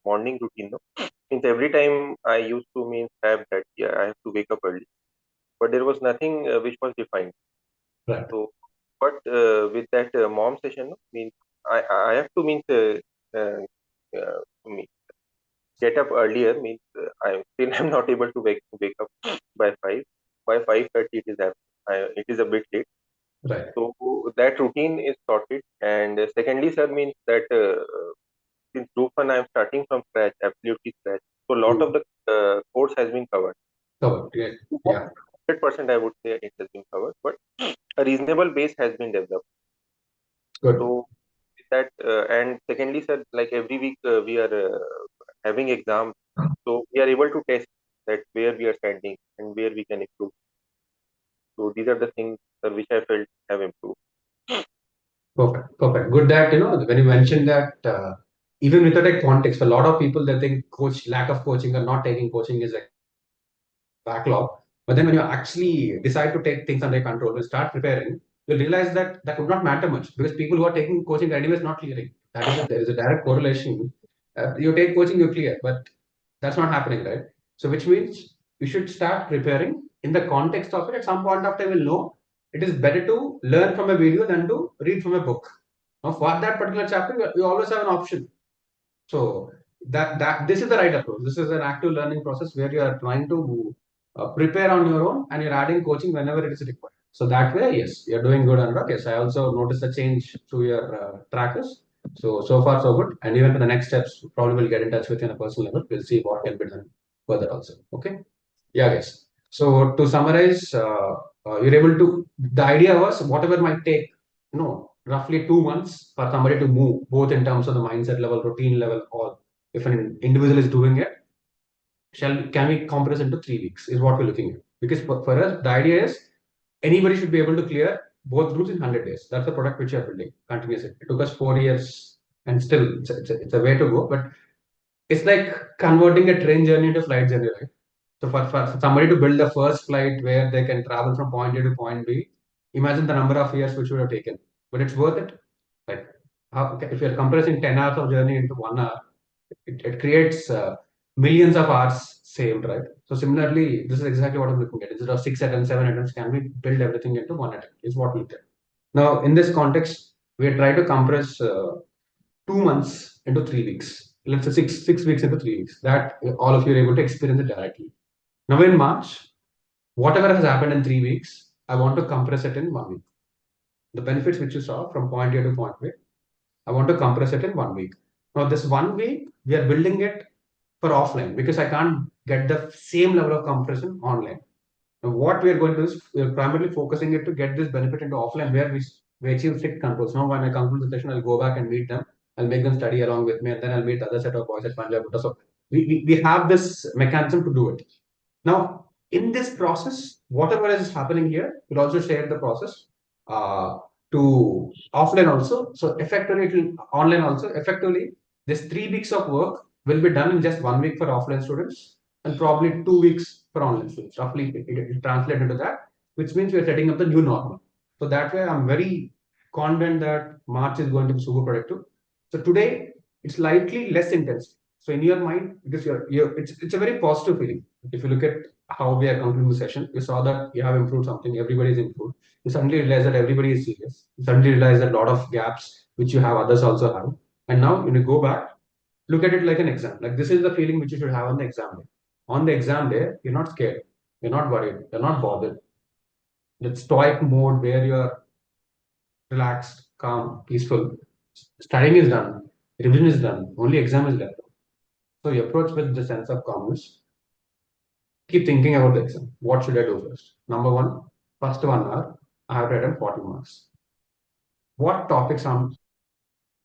morning routine. No? Means every time I used to means have that I have to wake up early, but there was nothing which was defined. Right. So, but with that mom session, no, means I have to means uh, me get up earlier, means I still am not able to wake up by 5. By 5:30 it is it is a bit late. Right. So that routine is sorted. And secondly, sir, means that since group one I am starting from scratch, absolutely scratch. So a lot of the course has been covered. Covered. Yeah. 100% I would say it has been covered, but a reasonable base has been developed. Good. So that and secondly, sir, like every week we are having exams, so we are able to test that where we are standing and where we can improve. So these are the things which I felt have improved. Perfect. Good that, when you mentioned that, even without a context, a lot of people, they think lack of coaching or not taking coaching is a backlog. But then when you actually decide to take things under control and start preparing, you'll realize that that would not matter much, because people who are taking coaching anyways not clearing. There is a direct correlation. You take coaching, you clear, but that's not happening, right? So which means you should start preparing in the context of it. At some point of time, you'll know it is better to learn from a video than to read from a book. Now, for that particular chapter, you always have an option. So that this is the right approach. This is an active learning process where you are trying to prepare on your own, and you're adding coaching whenever it is required. So that way, yes, you're doing good, Anurag. Yes, I also noticed a change through your trackers. So far, so good. And even for the next steps, probably will get in touch with you on a personal level. We'll see what can be done further also. Okay. Yeah, guys. So to summarize, you're able to, the idea was whatever might take, roughly 2 months for somebody to move, both in terms of the mindset level, routine level, or if an individual is doing it, can we compress into 3 weeks is what we're looking at. Because for us, the idea is anybody should be able to clear both groups in 100 days. That's the product which we are building continuously. It took us 4 years and still it's a way to go, but it's like converting a train journey into flight journey, right? So for somebody to build the first flight where they can travel from point A to point B, imagine the number of years which would have taken, but it's worth it. Like if you're compressing 10 hours of journey into 1 hour, it creates millions of hours saved, right? So similarly, this is exactly what I'm looking at. Instead of 6 attempts, 7 attempts, can we build everything into 1 attempt? Is what we did. Now, in this context, we try to compress 2 months into 3 weeks. Let's say 6 weeks into 3 weeks. That all of you are able to experience it directly. Now, in March, whatever has happened in 3 weeks, I want to compress it in 1 week. The benefits which you saw from point A to point B, I want to compress it in 1 week. Now, this 1 week, we are building it for offline because I can't get the same level of compression online. Now, what we are going to do is we are primarily focusing it to get this benefit into offline where we achieve strict controls. Now, when I conclude the session, I'll go back and meet them. I'll make them study along with me, and then I'll meet the other set of boys at Punjab. So we have this mechanism to do it. Now, in this process, whatever is happening here, we'll also share the process to offline also. So effectively, it will online also. Effectively, this 3 weeks of work will be done in just 1 week for offline students and probably 2 weeks for online students. Roughly, it translates into that, which means we are setting up the new normal. So that way, I'm very confident that March is going to be super productive. So today, it's slightly less intense. So in your mind, because it's a very positive feeling. If you look at how we are concluding the session, you saw that you have improved something, everybody is improved. You suddenly realize that everybody is serious. You suddenly realize that a lot of gaps which you have, others also have. And now when you go back, look at it like an exam. Like this is the feeling which you should have on the exam day. On the exam day, you're not scared, you're not worried, you're not bothered. That stoic mode where you're relaxed, calm, peaceful. Studying is done, revision is done, only exam is left. So you approach with the sense of calmness. Keep thinking about the exam. What should I do first? Number one, first 1 hour, I have written 40 marks. What topics am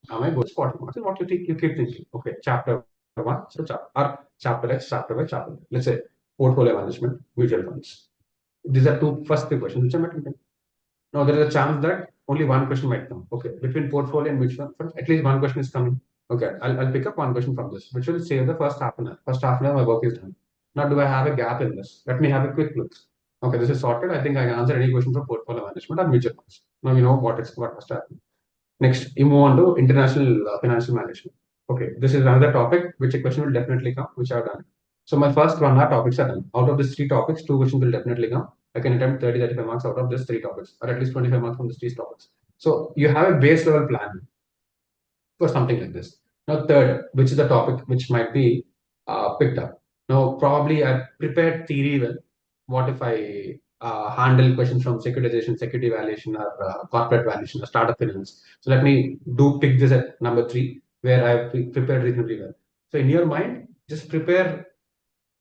I going to 40 marks? And what you think, you keep thinking. Okay, chapter 1, so chapter X, chapter by chapter. Let's say portfolio management, mutual funds. These are first two questions which I'm attempting. Now there is a chance that only one question might come. Okay, between portfolio and mutual funds, at least one question is coming. Okay, I'll pick up one question from this, which will save the first half an hour. First half an hour, my work is done. Now, do I have a gap in this? Let me have a quick look. Okay, this is sorted. I think I can answer any question from portfolio management or mutual funds. Now you know what must happen. Next, you move on to international financial management. Okay, this is another topic which a question will definitely come, which I've done. So my first 1 hour topics are done. Out of these 3 topics, 2 questions will definitely come. I can attempt 30-35 marks out of these 3 topics, or at least 25 marks from these 3 topics. So you have a base level plan for something like this. Now, third, which is the topic which might be picked up. Now, probably I prepared theory well. What if I handle questions from securitization, security valuation, or corporate valuation, or startup finance? So let me pick this at number 3, where I prepared reasonably well. So in your mind, just prepare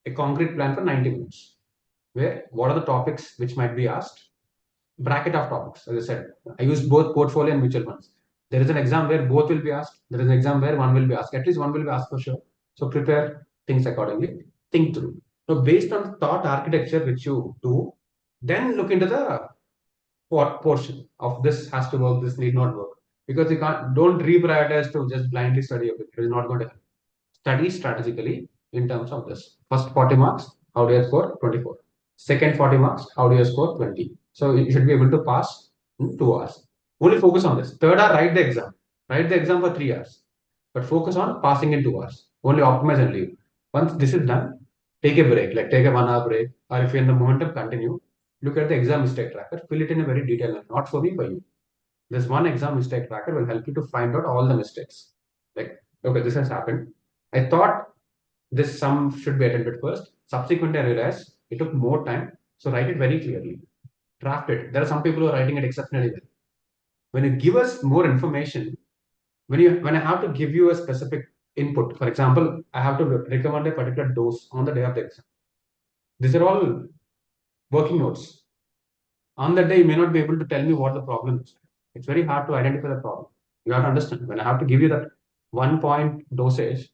a concrete plan for 90 minutes. Where what are the topics which might be asked? Bracket of topics. As I said, I used both portfolio and mutual funds. There is an exam where both will be asked. There is an exam where one will be asked. At least one will be asked for sure. So prepare things accordingly. Think through. So based on the thought architecture which you do, then look into the portion of this has to work, this need not work. Because you don't reprioritize to just blindly study it. It is not going to help. Study strategically in terms of this. First 40 marks, how do you score? 24. Second 40 marks, how do you score? 20. So you should be able to pass in 2 hours. Only focus on this. Third hour, write the exam. Write the exam for 3 hours. But focus on passing in 2 hours. Only optimize and leave. Once this is done, take a break, like take a 1 hour break. Or if you're in the momentum, continue. Look at the exam mistake tracker. Fill it in a very detailed manner. Not for me, for you. This one exam mistake tracker will help you to find out all the mistakes. Like, okay, this has happened. I thought this sum should be attempted first. Subsequently, I realized it took more time. So write it very clearly. draft it. There are some people who are writing it exceptionally well. When you give us more information, when I have to give you a specific input, for example, I have to recommend a particular dose on the day of the exam. These are all working notes. On that day, you may not be able to tell me what the problem is. It's very hard to identify the problem. You have to understand. When I have to give you that 1 point dosage,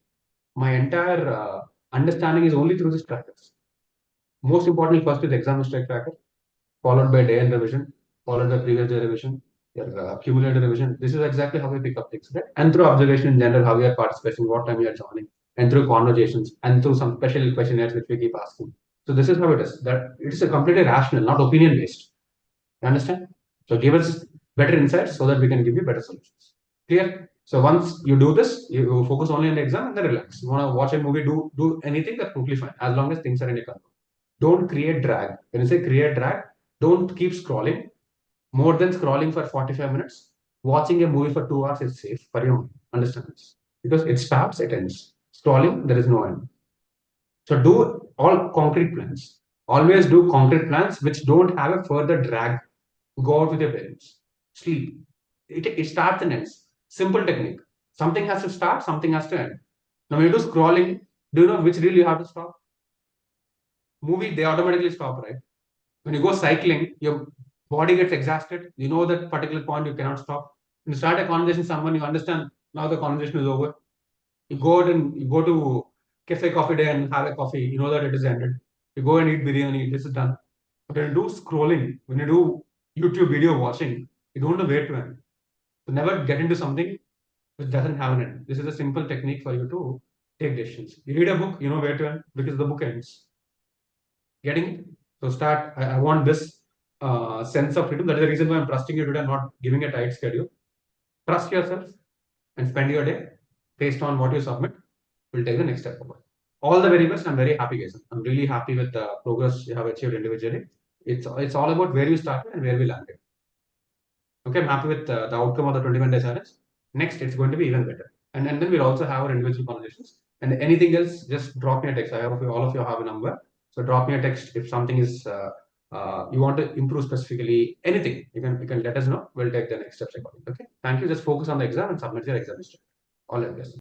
my entire understanding is only through these trackers. Most importantly, first is exam mistake tracker, followed by day end revision, followed by previous day revision, your cumulative revision. This is exactly how we pick up things, right? And through observation in general, how you are participating, what time you are joining, and through conversations, and through some special questionnaires which we keep asking. So this is how it is. That it is a completely rational, not opinion based. You understand? So give us better insights so that we can give you better solutions. Clear? So once you do this, you focus only on the exam and then relax. You want to watch a movie, do anything, that's totally fine, as long as things are in your control. Don't create drag. When you say create drag, don't keep scrolling. More than scrolling for 45 minutes, watching a movie for 2 hours is safe for your mind. Understand this? Because it starts, it ends. Scrolling, there is no end. So do all concrete plans. Always do concrete plans which don't have a further drag. Go out with your parents. Sleep. It starts and ends. Simple technique. Something has to start, something has to end. Now when you do scrolling, do you know which reel you have to stop? Movie, they automatically stop, right? When you go cycling, your body gets exhausted. You know that particular point you cannot stop. When you start a conversation with someone, you understand now the conversation is over. You go out and you go to cafe coffee day and have a coffee. You know that it is ended. You go and eat biryani. This is done. But when you do scrolling, when you do YouTube video watching, you don't know where to end. So never get into something which doesn't have an end. This is a simple technique for you to take decisions. You read a book, you know where to end because the book ends. Getting it? So start. I want this sense of freedom. That is the reason why I'm trusting you today. I'm not giving a tight schedule. Trust yourself and spend your day based on what you submit. We'll take the next step forward. All the very best. I'm very happy, guys. I'm really happy with the progress you have achieved individually. It's all about where you started and where we landed. Okay, I'm happy with the outcome of the 21-day challenge. Next, it's going to be even better. And then we'll also have our individual conversations. And anything else, just drop me a text. I hope all of you have a number. So drop me a text if something is you want to improve specifically. Anything you can let us know. We'll take the next steps accordingly. Okay. Thank you. Just focus on the exam and submit your exam history. All the best.